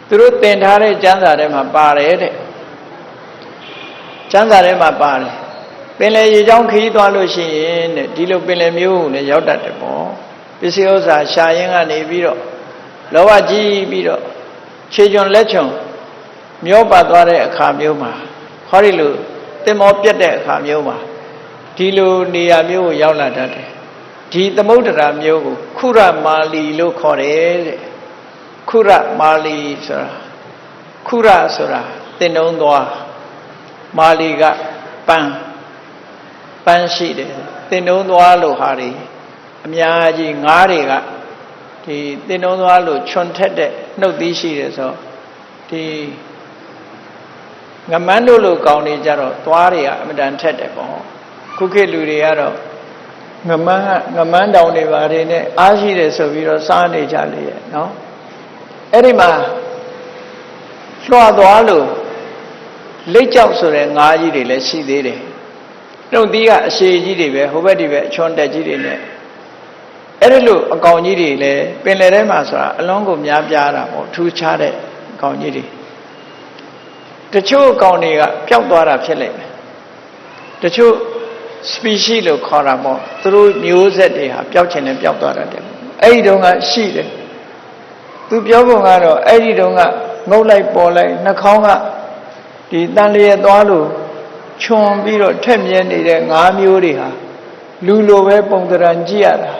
သူတို့သင်ထားတဲ့ကျမ်းစာထဲမှာပါတယ်တဲ့ကျမ်းစာထဲမှာပါတယ်ပင်လယ်ရေကြောင်းခရီးသွားလို့ရှိရင်တဲ့ဒီလိုပင်လယ်မျိုးကိုလည်းရောက်တတ်တယ်ပေါ့ပစ္စည်းဥစ္စာရှာရင်းကနေပြီးတော့လောဘကြီးပြီးတော့ခြေကျွံလက်ချွန်မျောပါသွားတဲ့အခါမျိုးမှာခေါ်ရလို့တင်မောပြတ်တဲ့အခါမျိုးမှာဒီလိုနေရာမျိုးကိုရောက်လာတတ်တယ်ဒီသမုဒ္ဒရာမျိုးကိုခုရမာလီလို့ခေါ်တယ်တဲ့ခုရမာလီဆိုတာခုရဆိုတာတင်တုံးသွားမာလီကပန်းရှိတယ်တင်တုံးသွားလို့ဟာတွေအများကြီးငါးတွေကဒီတင်တုံးသွားလို့ခြုံထက်တဲ့နှုတ်သီးရှိတယ်ဆိုဒီငမန်းတို့လိုကောင်းနေကြတော့သွားတွေကအမတန်ထက်တယ်ပေါ့ခုခေတ်လူတွေကတော့ငမန်းတောင်တွေပါတယ်နဲ့အားရှိတယ်ဆိုပြီးတော့စားနေကြလေရဲ့နော်အဲ့ဒီမှာလွှတ်သွားလို့လက်ကြောက်ဆိုတဲ့ငါးကြီးတွေလည်းရှိသေးတယ်နှုတ်သီးကအရှည်ကြီးတွေပဲဟိုဘက်ဒီဘက်အချွန်တက်ကြီးတွေနဲ့အဲ့ဒီလိုအကောင်ကြီးတွေလည်းပင်လယ်ထဲမှာဆိုတာအလုံးကိုများပြားတာပေါ့ထူးခြားတဲ့အကောင်ကြီးတွေတချို့အကောင်တွေကပျောက်သွားတာဖြစ်လိမ့်မယ်တချို့ species လို့ခေါ်တာပေါ့သူတို့မျိုးဆက်တွေဟာပျောက်ချင်တယ်ပျောက်သွားတတ်တယ်အဲ့ဒီတုန်းကရှိတယ်သူပြောပုံကတော့အဲ့ဒီတုန်းကငုတ်လိုက်ပေါ်လိုက်နှာခေါင်းကဒီတန်လျက်သွားလို့ခြုံပြီးတော့ထက်မြဲနေတဲ့ငါးမျိုးတွေဟာလူလိုပဲပုံသဏ္ဍာန်ကြည့်ရတာ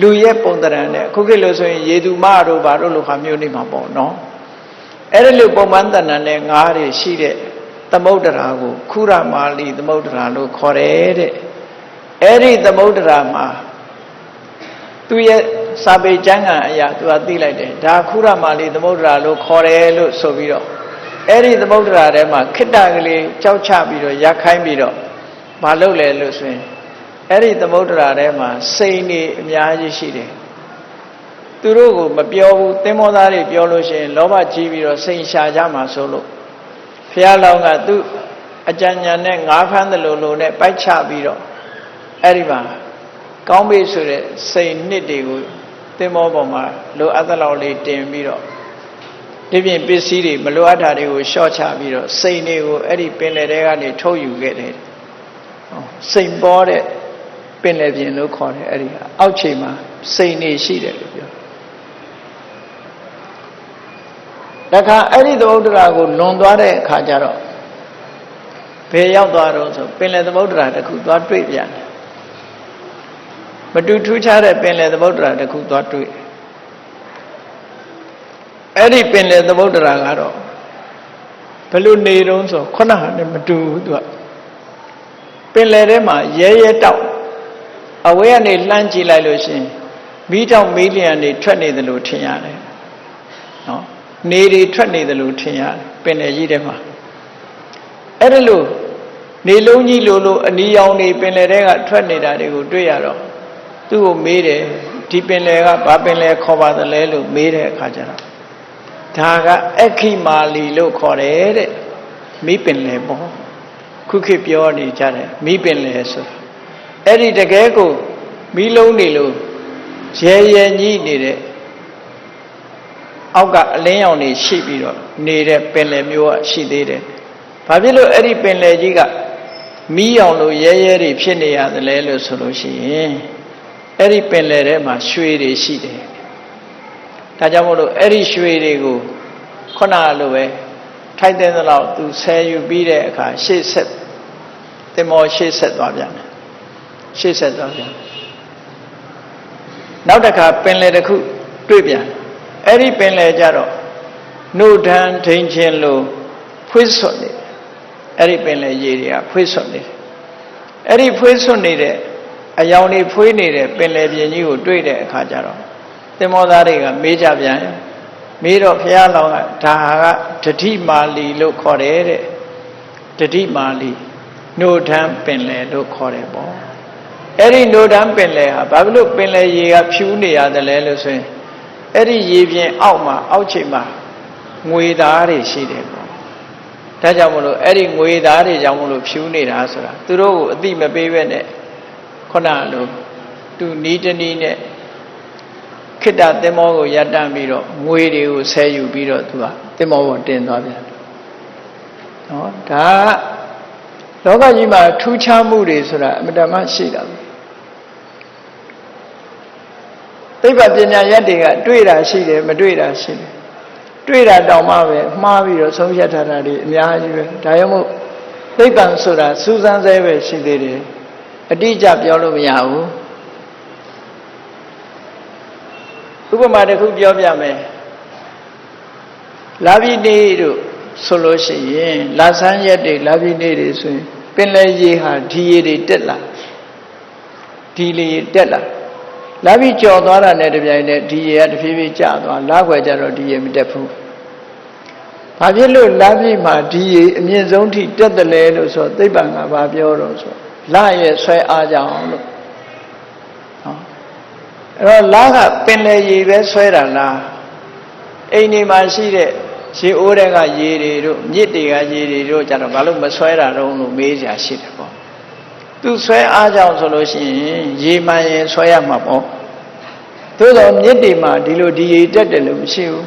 လူရဲ့ပုံသဏ္ဍာန်နဲ့ခုခေတ်လို့ဆိုရင်ရေသူမတို့ဘာတို့လိုဟာမျိုးနေမှာပေါ့နော်အဲ့ဒီလိုပုံမှန်သဏ္ဍာန်နဲ့ငါးတွေရှိတဲ့သမုဒ္ဒရာကိုခုရမာလီသမုဒ္ဒရာလို့ခေါ်တယ်တဲ့အဲ့ဒီသမုဒ္ဒရာမှာသူရဲ့စာပေကျမ်းဂန်အရာသူကသိလိုက်တယ်ဒါခုရမာလီသမုဒ္ဒရာလို့ခေါ်တယ်လို့ဆိုပြီးတော့အဲ့ဒီသမုဒ္ဒရာထဲမှာခိတ္တကလေးကြောက်ချပြီးတော့ရက်ခိုင်းပြီးတော့မလုပ်လဲလို့ဆိုရင်အဲ့ဒီသမုဒ္ဒရာထဲမှာစိန်တွေအများကြီးရှိတယ်သူတို့ကိုမပြောဘူးသင်္ဘောသားတွေပြောလို့ရှိရင်လောဘကြီးပြီးတော့စိန်ရှာကြမှာဆိုလို့ဘုရားလောင်းကသူ့အကြံဉာဏ်နဲ့ငါးဖမ်းတယ်လို့နဲ့ပိုက်ချပြီးတော့အဲ့ဒီမှာကောင်းပြီဆိုတဲ့စိန်နှစ်တွေကိုသင်္ဘောပေါ်မှာလိုအပ်တဲ့လောက်လေးတင်ပြီးတော့ဒီပြင်ပစ္စည်းတွေမလိုအပ်တာတွေကိုရှော့ချပြီးတော့စိန်တွေကိုအဲ့ဒီပင်လယ်ထဲကနေထုတ်ယူခဲ့တယ်စိန်ပေါ်တဲ့ပင်လယ်ပြင်လို့ခေါ်တယ်အဲ့ဒီအောက်ခြေမှာစိန်တွေရှိတယ်လို့ပြောတခါအဲ့ဒီသမုဒ္ဒရာကိုလွန်သွားတဲ့အခါကျတော့ဘယ်ရောက်သွားတော့ဆိုပင်လယ်သမုဒ္ဒရာတစ်ခုသွားတွေ့ပြန်တယ်မတူထူးခြားတဲ့ပင်လယ်သမုဒ္ဒရာတစ်ခုသွားတွေ့အဲ့ဒီပင်လယ်သမုဒ္ဒရာကတော့ဘယ်လိုနေတုံးဆိုခုနကနဲ့မတူဘူးသူကပင်လယ်ထဲမှာရဲတောက်အဝေးကနေလှမ်းကြည့်လိုက်လို့ရှိရင်မိတောက်မေးလျံနေထွက်နေတယ်လို့ထင်ရတယ်နော်နေတွေထွက်နေတယ်လို့ထင်ရတယ်ပင်လယ်ကြီးထဲမှာအဲ့ဒါလို့နေလုံးကြီးလိုအနီရောင်တွေပင်လယ်ထဲကထွက်နေတာတွေကိုတွေ့ရတော့သူ့ကိုမေးတယ်ဒီပင်လယ်ကဘာပင်လယ်ခေါ်ပါသလဲလို့မေးတဲ့အခါကျတော့ဒါကအခိမာလီလို့ခေါ်တယ်တဲ့မိပင်လယ်ပေါ့ခုခေတ်ပြောနေကြတယ်မိပင်လယ်ဆိုတာအဲ့ဒီတကယ်ကိုမိလုံးနေလို့ရဲကြီးနေတဲ့အောက်ကအလင်းရောင်တွေရှိပြီးတော့နေတဲ့ပင်လယ်မျိုးကရှိသေးတယ်။ဘာဖြစ်လို့အဲ့ဒီပင်လယ်ကြီးကမီးရောင်လို့ရဲတွေဖြစ်နေရသလဲလို့ဆိုလို့ရှိရင်အဲ့ဒီပင်လယ်ထဲမှာရွှေတွေရှိတယ်။ဒါကြောင့်မို့လို့အဲ့ဒီရွှေတွေကိုခုနလိုပဲထိုက်တဲ့လောက်သူဆယ်ယူပြီးတဲ့အခါရှေ့ဆက်တင်မောရှေ့ဆက်သွားပြန်တယ်။ရှေ့ဆက်သွားပြန်။နောက်တစ်ခါပင်လယ်တစ်ခုတွေ့ပြန်အဲ့ဒီပင်လယ်ကြတော့နှုတ်ထမ်းထိန်ချင်းလို့ဖွေးဆွတ်နေ အဲ့ဒီပင်လယ်ရေတွေကဖွေးဆွနေတယ်အဲ့ဒီဖွေးဆွနေတဲ့အယောင်တွေဖွေးနေတဲ့ပင်လယ်ပြင်ကြီးကိုတွေ့တဲ့အခါကျတော့သင်္ဘောသားတွေကမေးကြပြန်မေးတော့ဘုရားလောင်းကဒါကဒဋ္ဌိမာလီလို့ခေါ်တယ်တဲ့ဒဋ္ဌိမာလီနှုတ်ထမ်းပင်လယ်လို့ခေါ်တယ်ပေါ့အဲ့ဒီနှုတ်ထမ်းပင်လယ်ဟာဘာဖြစ်လို့ပင်လယ်ရေကဖြူးနေရတယ်လဲလို့ဆိုရင်အဲ့ဒီရေပြင်အောက်မှာအောက်ခြေမှာငွေသားတွေရှိတယ်ပေါ့ဒါကြောင့်မလို့အဲ့ဒီငွေသားတွေကြောင့်မလို့ဖြူးနေတာဆိုတာသူတို့ကိုအတိမပေးပဲနဲ့ခုနလိုသူနီးတနီးနဲ့ခိတ္တသင်္ဘောကိုရပ်တန့်ပြီးတော့ငွေတွေကိုဆဲယူပြီးတော့သူကသင်္ဘောပေါ်တင်သွားပြန်နော်ဒါလောကကြီးမှာထူးခြားမှုတွေဆိုတာအမှန်တမ်းရှိတာပဲသိပ္ပံပညာရက်တွေကတွေ့တာရှိတယ်မတွေ့တာရှိတယ်တွေ့တာတောင်မှပဲမှားပြီးတော့ဆုံးဖြတ်ထားတာတွေအများကြီးပဲဒါကြောင့်မို့သိပ္ပံဆိုတာစူးစမ်းဆဲပဲရှိသေးတယ်အတိအကျပြောလို့မရဘူးဥပမာတစ်ခုပြောပြမယ်လာပြီနေတို့ဆိုလို့ရှိရင်လာဆန်းရက်တွေလာပြီနေတွေဆိုရင်ပင်လယ်ရေဟာဒီရေတွေတက်လာဒီလေတက်လာလာပြီကြော်သွားတာနဲ့တပြိုင်နက်ဒီရေကတဖြည်းဖြည်းကျသွားလာခွဲကြတော့ဒီရေမတက်ဘူးဘာဖြစ်လို့လာပြီမှာဒီရေအမြင့်ဆုံးထိတက်တယ်လဲလို့ဆိုသိပ္ပံကဘာပြောတော့ဆိုလာရဲ့ဆွဲအားကြောင့်လို့ဟောအဲ့တော့လာကပင်လယ်ရေပဲဆွဲတာလားအိမ်ဒီမှာရှိတဲ့ရေအိုးတွေကရေတွေတို့မြစ်တွေကရေတွေတို့ကြတော့ဘာလို့မဆွဲတာတော့လို့မေးကြရှိတယ်ပေါ့သူဆွဲအားကြောင့်ဆိုလို့ရှိရင်ရေမှန်ရင်ဆွဲရမှာပေါ့သို့တော့မြစ်တွေမှာဒီလိုဒီရေတက်တယ်လို့မရှိဘူး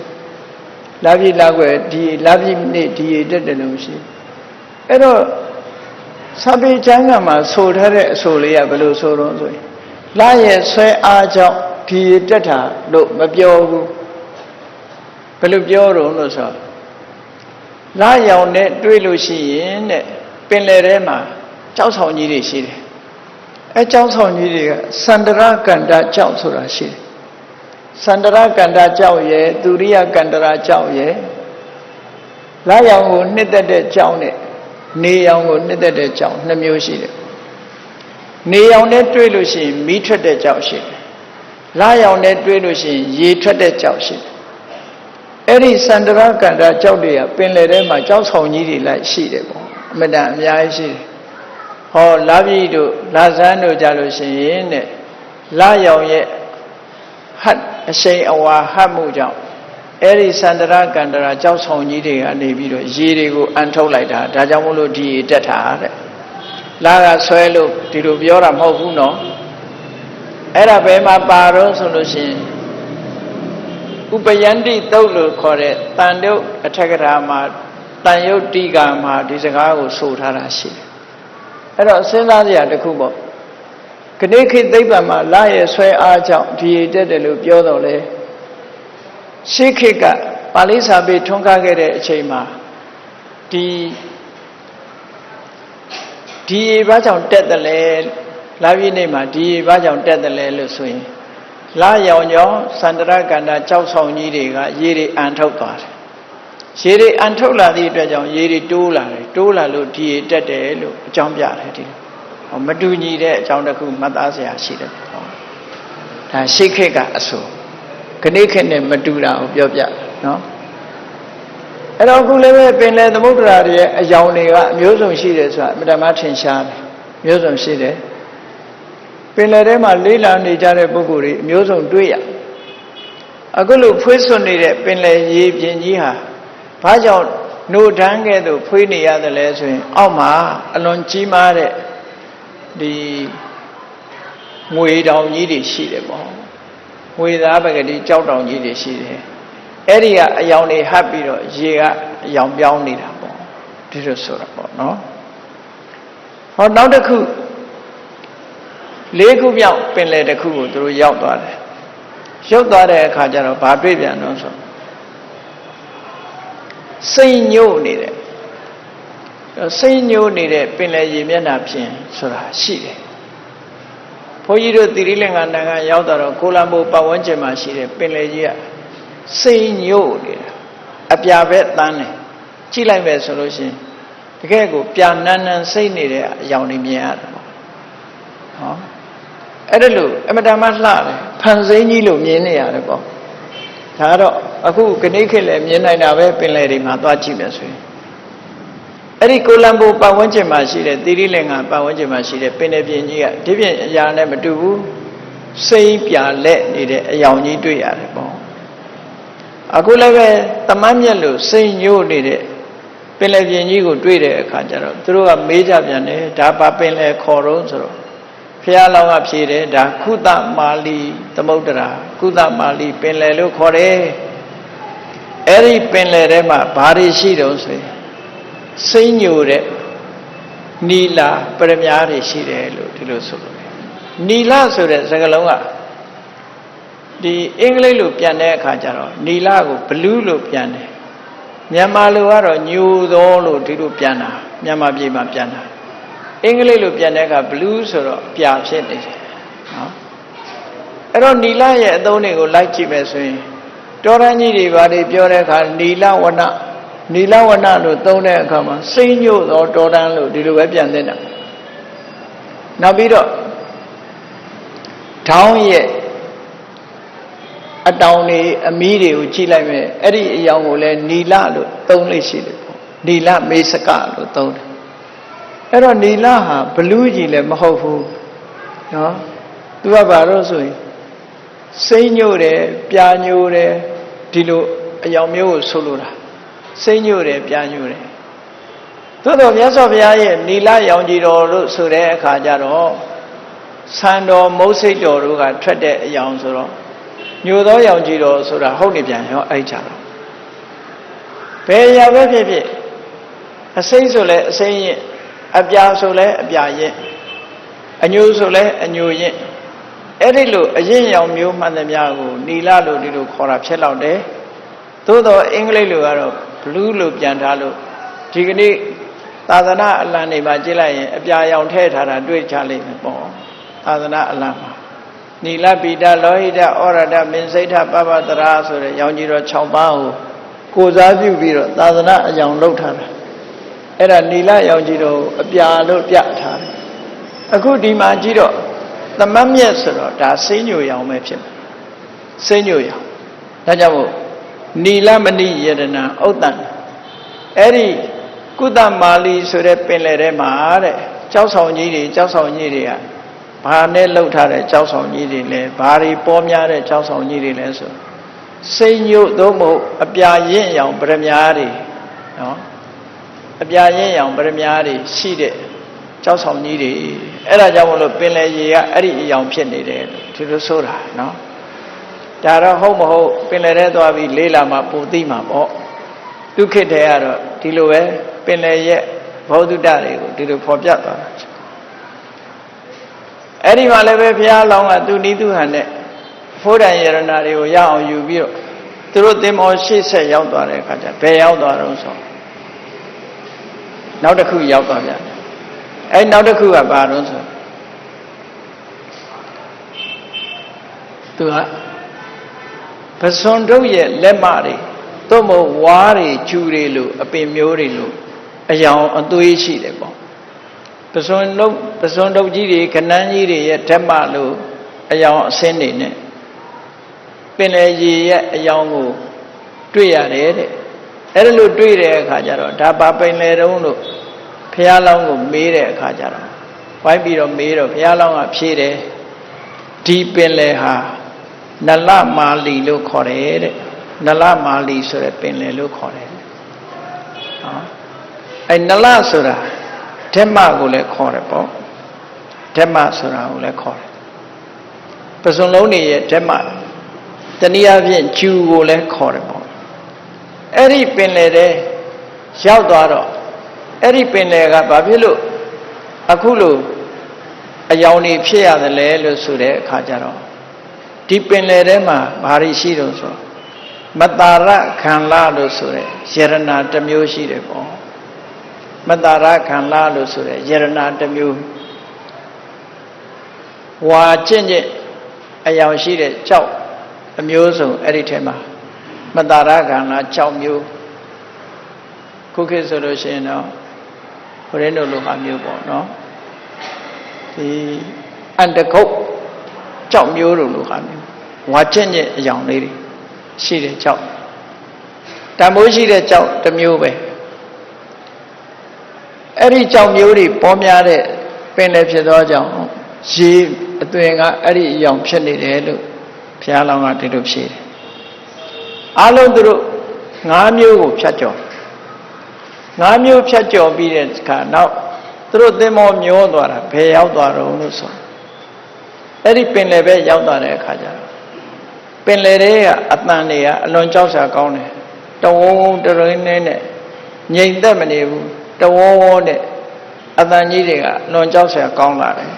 လာပြီလာွယ်ဒီလာပြီနေ့ဒီရေတက်တယ်လို့မရှိဘူးအဲ့တော့စာပေကျမ်းကမှာဆိုထားတဲ့အဆိုလေးကဘယ်လိုဆိုတော့ဆိုရင်လာရဲ့ဆွဲအားကြောင့်ဒီရေတက်တာလို့မပြောဘူးဘယ်လိုပြောတော့လို့ဆိုလာရောင်နဲ့တွေးလို့ရှိရင်တဲ့ပင်လယ်ထဲမှာကြောက်ဆောင်ကြီးတွေရှိတယ်အဲကြောက်ဆောင်ကြီးတွေကစန္ဒရကန္တကြောက်ဆိုတာရှိတယ်စန္ဒရကန္တကြောက်ရဲ့သူရိယကန္တရာကြောက်ရဲ့လာရောင်ကိုနှစ်သက်တဲ့ကြောက်နဲ့နေရောင်ကိုနှစ်သက်တဲ့ကြောက်နှစ်မျိုးရှိတယ်နေရောင်နဲ့တွေးလို့ရှိရင်မီးထွက်တဲ့ကြောက်ရှိတယ်လာရောင်နဲ့တွေးလို့ရှိရင်ရေထွက်တဲ့ကြောက်ရှိတယ်အဲ့ဒီစန္ဒရကန္တကြောက်တွေကပင်လယ်ထဲမှာကြောက်ဆောင်ကြီးတွေလိုက်ရှိတယ်ပေါ့အမှန်တန်အများကြီးရှိတယ်ဟောလာပြီတို့လာဇန်းတို့ကြလို့ရှိရင်တဲ့လာရောင်ရဲ့ဟတ်အရှိန်အဝါဟတ်မှုကြောင့်အဲ့ဒီစန္ဒရကန္တရာကြောက်ဆောင်ကြီးတွေကနေပြီးတော့ရေတွေကိုအန်ထုတ်လိုက်တာဒါကြောင့်မို့လို့ဒီရေတက်တာတဲ့လာကဆွဲလို့ဒီလိုပြောတာမဟုတ်ဘူးနော်အဲ့ဒါဘယ်မှာပါတော့ဆိုလို့ရှိရင်ဥပယန္တိသုတ်လို့ခေါ်တဲ့တန်တုတ်အထက်ကရာမှာတန်ယုတ်တိကာမှာဒီစကားကိုဆိုထားတာရှိတယ်အဲ့တော့စဉ်းစားစရာတစ်ခုပေါ့ခဏခေတ်သိပ္ပံမှာလာရဲ့ဆွဲအားကြောင့်ဒီရတက်တယ်လို့ပြောတော့လေရှေးခေတ်ကပါဠိစာပေထွန်းကားခဲ့တဲ့အချိန်မှာဒီရေဘာကြောင့်တက်တယ်လဲလာပြည့်နေ့မှာဒီရေဘာကြောင့်တက်တယ်လဲလို့ဆိုရင်လာရောင်ကြောင့်စန္ဒရကန္တကြောက်ဆောင်ကြီးတွေကရေတွေအန်ထုတ်သွားတယ်ရေတွေအန်ထုတ်လာသည့်အတွက်ကြောင့်ရေတွေတိုးလာတယ်တိုးလာလို့ဒီရေတက်တယ်လို့အကြောင်းပြတယ်ဒီလိုမတူညီတဲ့အကြောင်းတစ်ခုမှတ်သားစရာရှိတယ်ဒါရှေးခေတ်ကအဆိုခဏခေတ်နဲ့မတူတာကိုပြောပြနော်အဲ့တော့အခုလည်းပဲပင်လယ်သမုဒ္ဒရာတွေရဲ့အယောင်တွေကအမျိုးစုံရှိတယ်ဆိုတာအမှန်တမ်းထင်ရှားတယ်မျိုးစုံရှိတယ်ပင်လယ်ထဲမှာလေးလာနေကြတဲ့ပုဂ္ဂိုလ်တွေအမျိုးစုံတွေ့ရအခုလိုဖွေးစွန့်နေတဲ့ပင်လယ်ရေပြင်ကြီးဟာဘာကြောင့်နှုတ်ထမ်းကဲ့သို့ဖွေးနေရတယ်လဲဆိုရင်အောက်မှာအလွန်ကြီးမားတဲ့ဒီငွေတောင်ကြီးတွေရှိတယ်ပေါ့ငွေသားပကတိကြောက်တောင်ကြီးတွေရှိတယ်အဲ့ဒီကအယောင်တွေဟပ်ပြီးတော့ရေကအယောင်ပြောင်းနေတာပေါ့ဒီလိုဆိုတာပေါ့နော်ဟောနောက်တစ်ခု၄ခုမြောက်ပင်လယ်တစ်ခုကိုသူတို့ရောက်သွားတယ်ရောက်သွားတဲ့အခါကျတော့ဘာတွေ့ပြန်တော့ဆိုစိတ်ညို့နေတဲ့စိတ်ညို့နေတဲ့ပင်လယ်ရေမျက်နှာပြင်ဆိုတာရှိတယ်ဘုန်းကြီးတို့သီရိလင်္ကာနိုင်ငံရောက်တော့ကိုလံဘိုပတ်ဝန်းကျင်မှာရှိတဲ့ပင်လယ်ကြီးကစိတ်ညို့နေတာအပြာဘက်တန်းတယ်ကြည့်လိုက်မယ်ဆိုလို့ရှိရင် တကယ်ကိုပြာနန်းနန်းစိတ်နေတဲ့အယောင်တွေမြင်ရတယ်ပေါ့ဟောအဲ့ဒါလို့အမတန်မှလှတယ်ဖန်ဆင်းကြီးလို့မြင်နေရတယ်ပေါ့ဒါတော့အခုခဏခေတ်လည်းမြင်နိုင်တာပဲပင်လယ်တွေမှာသွားကြည့်မယ်ဆိုရင်အဲ့ဒီကိုလံဘိုပတ်ဝန်းကျင်မှာရှိတဲ့သီရိလင်္ကာပတ်ဝန်းကျင်မှာရှိတဲ့ပင်လယ်ပြင်ကြီးကဒီပြင်အရာနဲ့မတူဘူးစိမ့်ပြလက်နေတဲ့အယောင်ကြီးတွေ့ရတယ်ပေါ့အခုလည်းပဲသမမ်းမြက်လို့စိမ့်ညို့နေတဲ့ပင်လယ်ပြင်ကြီးကိုတွေ့တဲ့အခါကျတော့သူတို့ကမေးကြပြန်တယ်ဒါပါပင်လယ်ခေါ်တော့ဆိုတော့ဘုရားလောင်းကဖြေတယ်ဒါကုသမာလီသမုဒ္ဒရာကုသမာလီပင်လယ်လို့ခေါ်တယ်အဲ့ဒီပင်လယ်ထဲမှာဘာတွေရှိတုံးဆိုရင်စိမ့်ညိုတဲ့နီလာပရမညာတွေရှိတယ်လို့ဒီလိုဆိုလို့နီလာဆိုတဲ့စကားလုံးကဒီအင်္ဂလိပ်လိုပြန်တဲ့အခါကျတော့နီလာကိုဘလူးလို့ပြန်တယ်မြန်မာလိုကတော့ညိုသောလို့ဒီလိုပြန်တာမြန်မာပြည်မှာပြန်တာအင်္ဂလိပ်လိုပြန်တဲ့အခါဘလူးဆိုတော့ပြာဖြစ်နေတယ်နော်အဲ့တော့နီလာရဲ့အသုံးတွေကိုလိုက်ကြည့်မယ်ဆိုရင်တောရန်ကြီးတွေဘာတွေပြောတဲ့အခါနီလာဝနလို့သုံးတဲ့အခါမှာစိမ့်ညို့သောတောရန်လို့ဒီလိုပဲပြန်တဲ့တာနောက်ပြီးတော့ထောင်းရဲ့အတောင်တွေအမီးတွေကိုကြည့်လိုက်မယ်အဲ့ဒီအယောင်ကိုလည်းနီလလို့သုံးလိုက်ရှိတယ်ပေါ့နီလမေစကလို့သုံးတယ်အဲ့တော့နီလဟာဘလူးကြီးလည်းမဟုတ်ဘူးနော်သူကဘာလို့ဆိုရင်စိမ့်ညို့တယ်ပြာညို့တယ်ဒီလိုအယောင်မျိုးကိုဆိုလိုတာစိမ့်ညို့တယ်ပြာညို့တယ်သို့တော်မြတ်စွာဘုရားရဲ့နီလရောင်ကြီးတော်လို့ဆိုတဲ့အခါကျတော့ဆံတော်မုတ်စိတ်တော်တို့ကထွက်တဲ့အယောင်ဆိုတော့ညိုသောရောင်ကြီးတော်ဆိုတာဟုတ်နေပြန်ရောအဲ့ချတာဘယ်ရာပဲဖြစ်ဖြစ်အစိမ့်ဆိုလဲအစိမ့်ရင်အပြာဆိုလဲအပြာရင်အညိုဆိုလဲအညိုရင်အဲ့ဒီလိုအရင်ရောင်မျိုးမှန်သမျှကိုနီလလို့ဒီလိုခေါ်တာဖြစ်တော့တယ်သို့တော့အင်္ဂလိပ်လိုကတော့ blue လို့ပြန်ထားလို့ဒီကနေ့သာသနာအလံတွေမှာကြည့်လိုက်ရင်အပြာရောင်ထည့်ထားတာတွေ့ချလိမ့်မယ်ပေါ့သာသနာအလံမှာနီလပိတလောဟိတဩရဒမင်းစိတ်ထပပတရာဆိုတဲ့ရောင်ကြီးတော်6ပါးကိုစားပြုပြီးတော့သာသနာအကြောင်းလုပ်ထားတာအဲ့ဒါနီလရောင်ကြီးတော်အပြာလို့ပြထားတယ်အခုဒီမှာကြည့်တော့သမတ်မြက်ဆိုတော့ဒါစိမ့်ညိုရောင်ပဲဖြစ်တယ်စိမ့်ညိုရောင်ဒါကြောင့်မို့နီလမဏိယတနာဥတ္တန်အဲ့ဒီကုသမာလီဆိုတဲ့ပင်လယ်ထဲမှာတဲ့ကြောက်ဆောင်ကြီးတွေကဘာနဲ့လှုပ်ထားတဲ့ကြောက်ဆောင်ကြီးတွေလဲဘာတွေပေါ်များတဲ့ကြောက်ဆောင်ကြီးတွေလဲဆိုစိတ်ညို့သို့မဟုတ်အပြာရင့်ရောင်ပရမညာတွေနော်အပြာရင့်ရောင်ပရမညာတွေရှိတဲ့ကြောက်ဆောင်ကြီးတွေအဲ့ဒါကြောင့်မလို့ပင်လယ်ရေကအဲ့ဒီအယောင်ဖြစ်နေတယ်ဒီလိုဆိုတာနော်ဒါတော့ဟုတ်မဟုတ်ပင်လယ်ထဲသွားပြီးလေးလာမှပိုသိမှာပေါ့ဒုက္ခတဲ့ကတော့ဒီလိုပဲပင်လယ်ရဲ့ဘောဓုတ္တတွေကိုဒီလိုဖော်ပြသွားတာအဲ့ဒီမှာလည်းပဲဘုရားလောင်းကသူနီးသူဟန်နဲ့ဖိုးတန်ယရဏတွေကိုရအောင်ယူပြီးတော့သူတို့သင်္ဘောရှေ့ဆက်ရောက်သွားတဲ့အခါကျဘယ်ရောက်သွားတော့ဆိုနောက်တစ်ခုရောက်သွားပြန်တယ်အဲ့နောက်တစ်ခုကဘာတော့ဆိုသူကပစွန်တို့ရဲ့လက်မတွေသို့မဟုတ်ဝါးတွေကျူတွေလို့အပင်မျိုးတွေလို့အယောင်အသွေးရှိတယ်ပေါ့ပစွန်တုပ်ကြီးတွေကနန်းကြီးတွေရဲ့ဓမ္မလို့အယောင်အစင်းတွေနဲ့ပင်လေရေရဲ့အယောင်ကိုတွေ့ရတယ်တဲ့အဲ့ဒါလို့တွေ့တဲ့အခါကျတော့ဒါပါပင်လေတုံးလို့ဘုရားလောင်းကိုမေးတဲ့အခါကျတော့ဝိုင်းပြီးတော့မေးတော့ဘုရားလောင်းကဖြေတယ်ဒီပင်လေဟာနလမာလီလို့ခေါ်တယ်တဲ့နလမာလီဆိုတဲ့ပင်လေလို့ခေါ်တယ်နော်အဲ့နလဆိုတာဓမ္မကိုလည်းခေါ်တယ်ပေါ့ဓမ္မဆိုတာကိုလည်းခေါ်တယ်ပစွန်လုံးတွေရဲ့ဓမ္မတနည်းအားဖြင့်ကျူကိုလည်းခေါ်တယ်ပေါ့အဲ့ဒီပင်လေတဲ့ရောက်သွားတော့အဲ့ဒီပင်လေကဘာဖြစ်လို့အခုလို့အယောင်တွေဖြစ်ရတယ်လဲလို့ဆိုတဲ့အခါကျတော့ဒီပင်လေထဲမှာဘာတွေရှိတော့ဆိုမတာရခံလာလို့ဆိုတဲ့ယရဏတစ်မျိုးရှိတယ်ပေါ့မတာရခံလာလို့ဆိုတဲ့ယရဏတစ်မျိုးဝါကျင့်အယောင်ရှိတဲ့ကြောက်အမျိုးစုံအဲ့ဒီထဲမှာမတာရခံလာ6မျိုးခုခေတ်ဆိုလို့ရှိရင်တော့ ဟိုတဲ့လိုဟာမျိုးပေါ့နော်ဒီအန်တကုတ်ကြောက်မျိုးလိုဟာမျိုးဝါကျင့်ရဲ့အယောင်လေးတွေရှိတဲ့ကြောက်တမိုးရှိတဲ့ကြောက်တစ်မျိုးပဲအဲ့ဒီကြောက်မျိုးတွေပေါ်များတဲ့ပင်လယ်ဖြစ်သောကြောင့်ရေအသွင်ကအဲ့ဒီအယောင်ဖြစ်နေတယ်လို့ဘုရားလောင်းကဒီလိုဖြေတယ်အားလုံးသူတို့၅မျိုးကိုဖြတ်ကျော်၅မျိုးဖြတ်ကျော်ပြီးတဲ့အခါနောက်သူတို့သင်္ဘောမျောသွားတာဘယ်ရောက်သွားတော့လို့ဆိုအဲ့ဒီပင်လယ်ပဲရောက်သွားတဲ့အခါကျတော့ပင်လယ်တွေကအတန်တွေကအလွန်ကြောက်စရာကောင်းတယ်တဝုံဝုံတရင်းနဲ့ငြိမ်သက်မနေဘူးတဝုံဝုံနဲ့အတန်ကြီးတွေကအလွန်ကြောက်စရာကောင်းလာတယ်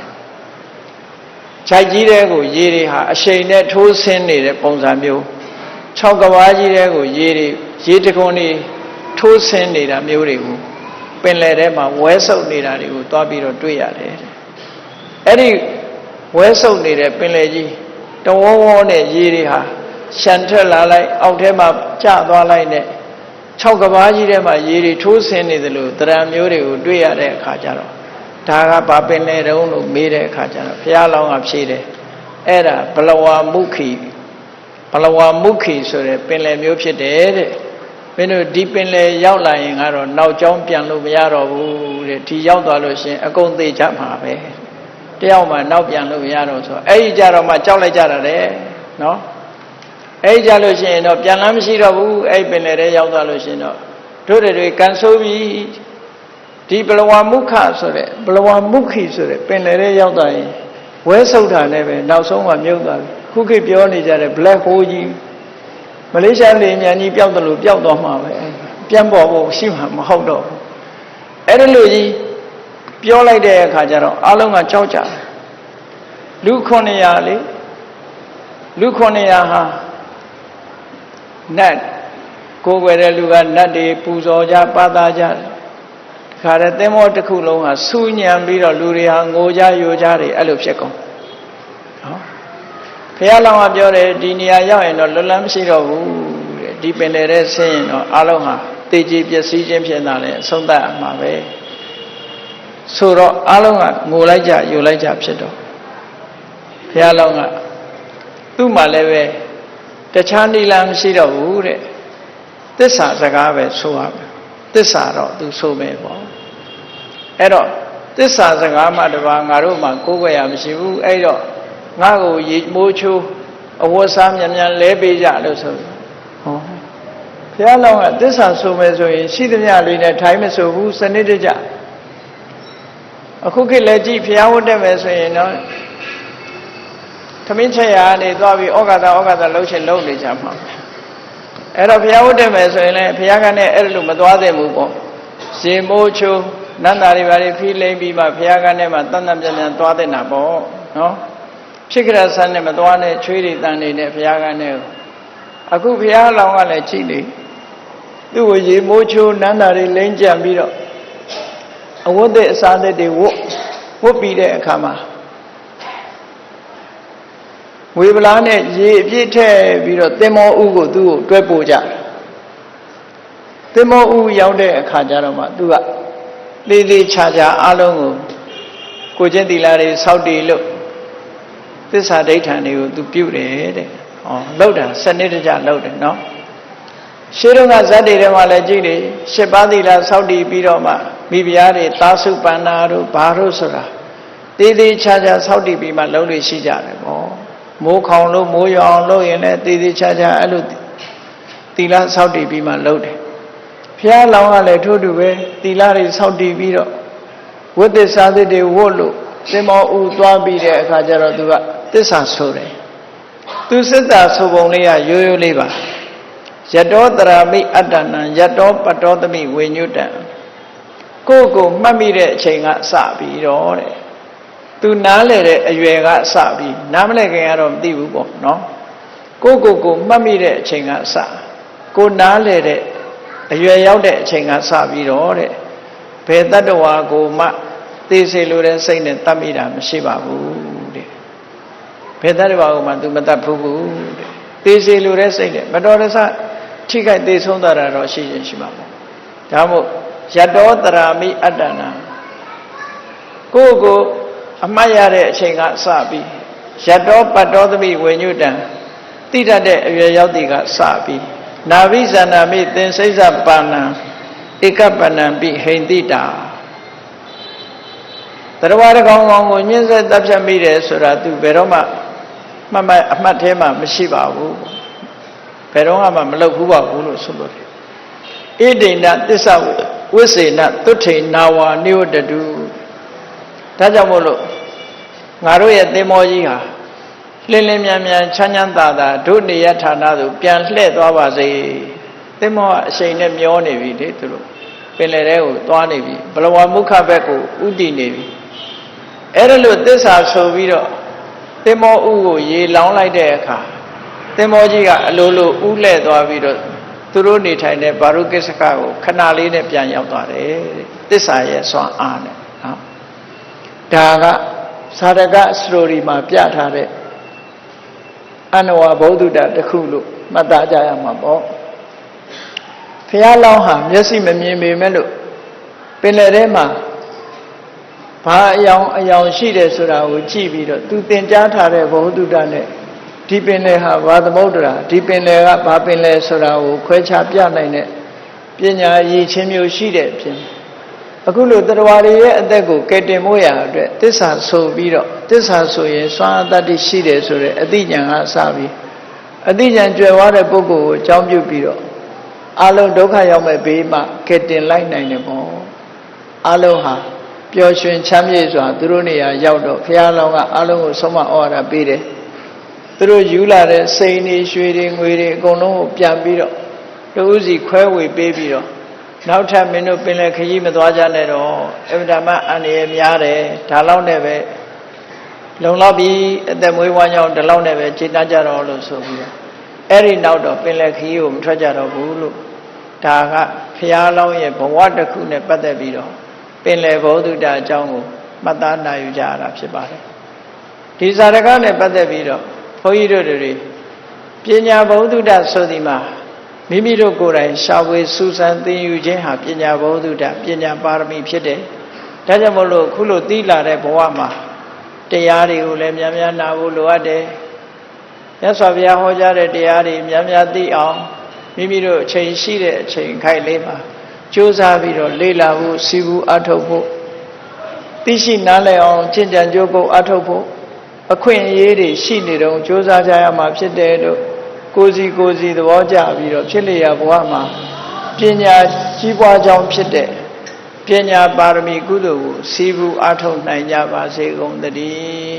ခြိုက်ကြီးတဲ့ကိုရေတွေဟာအရှိန်နဲ့ထိုးဆင်းနေတဲ့ပုံစံမျိုး6ကဘာကြီးတဲ့ကိုရေတခွန်းတွေထိုးဆင်းနေတာမျိုးတွေကိုပင်လယ်ထဲမှာဝဲဆုပ်နေတာတွေကိုတွားပြီးတော့တွေ့ရတယ်အဲ့ဒီဝဲဆုပ်နေတဲ့ပင်လယ်ကြီးတဝေါဝေါနဲ့ရေတွေဟာရှန်ထက်လာလိုက်အောက်ထဲမှာကျသွားလိုက်နဲ့6ကဘာကြီးထဲမှာရေတွေထိုးဆင်းနေသလိုတရားမျိုးတွေကိုတွေ့ရတဲ့အခါကျတော့ဒါကဘာပင်လယ်တုံးလို့မေးတဲ့အခါကျတော့ဘုရားလောင်းကဖြေတယ်အဲ့ဒါဘလဝါမုခိဆိုတဲ့ပင်လယ်မျိုးဖြစ်တယ်တဲ့မင်းတို့ဒီပင်လယ်ရောက်လာရင်ကတော့နောက်ကျောင်းပြန်လို့မရတော့ဘူးတဲ့ဒီရောက်သွားလို့ရှင်အကုန်သေးချမှာပဲတယောက်မှနောက်ပြန်လို့မရတော့ဆိုအဲ့ဒီကြတော့မှကြောက်လိုက်ကြတာတဲ့နော်အဲ့ဒီကြလို့ရှိရင်တော့ပြန်လမ်းမရှိတော့ဘူးအဲ့ပင်လယ်ထဲရောက်သွားလို့ရှင်တော့တို့တွေကန်ဆိုးပြီးဒီဘလဝါမုခဆိုတဲ့ဘလဝါမုခိဆိုတဲ့ပင်လယ်ထဲရောက်သွားရင်ဝဲဆုပ်တာနဲ့ပဲနောက်ဆုံးမှမြုပ်သွားပြီခုခေတ်ပြောနေကြတဲ့ black hole ကြီးမလေးရှားလေမြန်ကြီးပျောက်တယ်လို့ပျောက်သွားမှာပဲပြန်ပေါ်ဖို့ရှိမှာမဟုတ်တော့ဘူးအဲ့ဒီလိုကြီးပြောလိုက်တဲ့အခါကျတော့အားလုံးကကြောက်ကြတယ်လူ900လေလူ900ဟာနတ်ကိုယ်ွယ်တဲ့လူကနတ်တွေပူဇော်ကြပါသားကြတယ်ခါတဲ့သင်္ဘောတစ်ခုလုံးဟာဆူညံပြီးတော့လူတွေဟာငိုကြယိုကြတယ်အဲ့လိုဖြစ်ကုန်နော်ဘုရားလောင်းကပြောတယ်ဒီနေရာရောက်ရင်တော့လွတ်လပ်မရှိတော့ဘူးတဲ့ဒီပင်လယ်ထဲဆင်းရင်တော့အားလုံးဟာတေကြီးပျက်စီးခြင်းဖြစ်တာလေအဆုံးသတ်အမှာပဲဆိုတော့အားလုံးကငိုလိုက်ကြယိုလိုက်ကြဖြစ်တော့ဘုရားလောင်းကသူ့မှာလည်းပဲတခြားနိလမ်းမရှိတော့ဘူးတဲ့သစ္စာစကားပဲဆိုရမယ်သစ္စာတော့သူဆိုမယ်ပေါ့အဲ့တော့သစ္စာစကားမှတပါငါတို့မှကိုးကွယ်ရမရှိဘူးအဲ့တော့ငါ့ကိုရေမိုးချိုးအဝတ်စားမြန်မြန်လဲပေးကြလို့ဆိုဟောဘုရားလောင်းကသစ္စာဆိုမယ်ဆိုရင်ရှိသမျှလေးနဲ့ထိုင်မဆိုဘူးစနစ်တကျအခုခေတ်လည်းကြည့်ဘုရားဝတ်တယ်မယ်ဆိုရင်တော့သမင်းချက်ရာနေသွားပြီးဩဃာတလှုပ်ရှင်လှုပ်နေကြမှာအဲ့တော့ဘုရားဝတ်တယ်မယ်ဆိုရင်လည်းဘုရားကလည်းအဲ့လိုမသွားသင့်ဘူးပေါ့ရေမိုးချိုးနန္တာတွေဘာတွေဖိလိမ့်ပြီးမှဘုရားကလည်းမှတန်တန်ပြန်ပြန်သွားတဲ့နာပေါ့နော်ဖြစ်ကြဆန်းနဲ့မသွားနဲ့ချွေးတွေတန်နေနဲ့ဘုရားကလည်းအခုဘုရားလောင်းကလည်းကြည့်လေသူ့ကိုရေမိုးချိုးနန္တာတွေလိမ့်ကြံပြီးတော့အဝတ်တဲ့အစားအသောက်တွေဝတ်ပြီးတဲ့အခါမှာဝေဗလာနဲ့ရေအပြည့်ထည့်ပြီးတော့သင်္ဘောဥကိုသူ့ကိုတွဲပို့ကြသင်္ဘောဥရောက်တဲ့အခါကျတော့မှသူကလေးလေးခြားခြားအားလုံးကိုကျင့်သီလတွေစောင့်တည်လို့သစ္စာဒိဋ္ဌံတွေကိုသူပြုတယ်တဲ့ဟောလောက်တာစနစ်တကျလောက်တယ်နော်ရှေးတုန်းကဇတ်တွေထဲမှာလည်းကြည့်လေ7ပါးသီလစောင့်တည်ပြီးတော့မှမိဖုရားတွေသာစုပန္နာတို့ဘာတို့ဆိုတာသေးသေးခြားခြားစောင့်တည်ပြီးမှလုံးလို့ရှိကြတယ်ပေါ့မိုးခေါင်လို့မိုးရွာအောင်လုပ်ရင်လည်းသေးသေးခြားခြားအဲ့လိုသီလစောင့်တည်ပြီးမှလုပ်တယ်ဘုရားလောင်းကလည်းထို့တူပဲသီလတွေစောင့်တည်ပြီးတော့ဝိသစ္စာသစ်တွေဝတ်လို့သင်္ဘောဥသွားပြီးတဲ့အခါကျတော့သူကသစ္စာဆိုတယ်သူစစ်တာဆိုပုံလေးကရိုးရိုးလေးပါယတောတရာမိအတ္တနံယတောပတောသမိဝိညုတံကိုယ်ကိုမှတ်မိတဲ့အချိန်ကစပြီးတော့တဲ့သူနားလေတဲ့အရွယ်ကစပြီးနားမလဲခင်ကတော့မသိဘူးပေါ့နော်ကိုမှတ်မိတဲ့အချိန်ကစကိုနားလေတဲ့အရွယ်ရောက်တဲ့အချိန်ကစပြီးတော့တဲ့ဘယ်တတ္တဝါကိုမှသိစေလိုတဲ့စိတ်နဲ့တတ်မိတာမရှိပါဘူးတဲ့ဘယ်တတ္တဝါကိုမှသူမတတ်ဘူးတဲ့သိစေလိုတဲ့စိတ်နဲ့မတော်တဆထိခိုက်သိဆုံးသွားတာတော့ရှိရင်ရှိမှာပေါ့ဒါမို့ Yado Tarami Adana Gogo Amayare Chinga Sabi Yado Padodami Wenudan Tita de Yadiga Sabi Navi Zanami then says a bana Ikapanan be Hendida Tarawara Gong when you said Dabja Mide Suratu Veroma Mama Matema Mishiba Peroma Malakuba Ulu Suburi Eating that this out we say not to take now new the do Tajamolo Naruya Demoya Lilimia Chanyanta, Duni Yatana, Pian Sled Wabazi, Demo Saint Mione Videtro, Pelereo, Tuanivi, Palawamuka Beco, Udi Nevi. Erelu this also Vido, Demo Ugo, ye long like Deca, Demojiga, Lulu, Ule, Doavido, Turuni Tine, Barukisaka, Canaline Pian Yatare, this I saw Anne. Daga, Sadaga, Slowly, my Piatare. Anawa Boduda the Kulu, Madajaya Mabo Fialonha, Yasi Mimi Melu Pelerema Pa Yang Shide Sura, Chibi, two Pinjata, Bodudane, Deepeneha, Vadamodra, Deepenega, Papinle Sura, Quecha Pianine, Pina Yi Chimu Shide. Akulu Drawari and Dego, Ketemoya, this has so vido, this has so ye, Swan that is Shide Sure, Adijan Sabi. Adijan Jawara Bogo, Jambu Biro. Alo Doka Yame Bima, Ketin Line Nine. Aloha, Pioshun Chamyezwa, Drunia, Yaudo, Fialonga, Alo, Soma Ora Bide. Through Yula, Saini, Shooting, Wiri, Gono, Piambiro. The Uzi Kwewi Babyo. Now time in open like Himadwajanero, Evdama and Yare, Talon neve, Long lobby, then we want out the long neve, Chinajar also. Every now of Pinlak Trajaro Bulu, Taga, Fialo, Water Kune Patabido, Pinle Vodu da Jango, Madana Yujara Shibari. Tizaragane Patabido, Poidori, Pina Vodu da Sodima. Mimiro Gorai, Shawe, Susan, the Eugene, Pina Voduda, Pina Parmi Pide, Tajamolo, Kulo Dila, Boama, Teari, Ulemia, Navuluade, Yasavia Hojare, Teari, Yamia di Mimiro, Chain Shide, Chain Kailema, Josaviro, Lela, Sivu, Atopo, Tishi Naleon, Chinjan Joko, Atopo, a queen yeri, Shinido, Josajayama Pidedo. Cozy, the Waja, Chilia, Boama, Pina, Chibwa Jam Pite, Pina Barmi Gudu, Sivu Ato Naya Base on the D.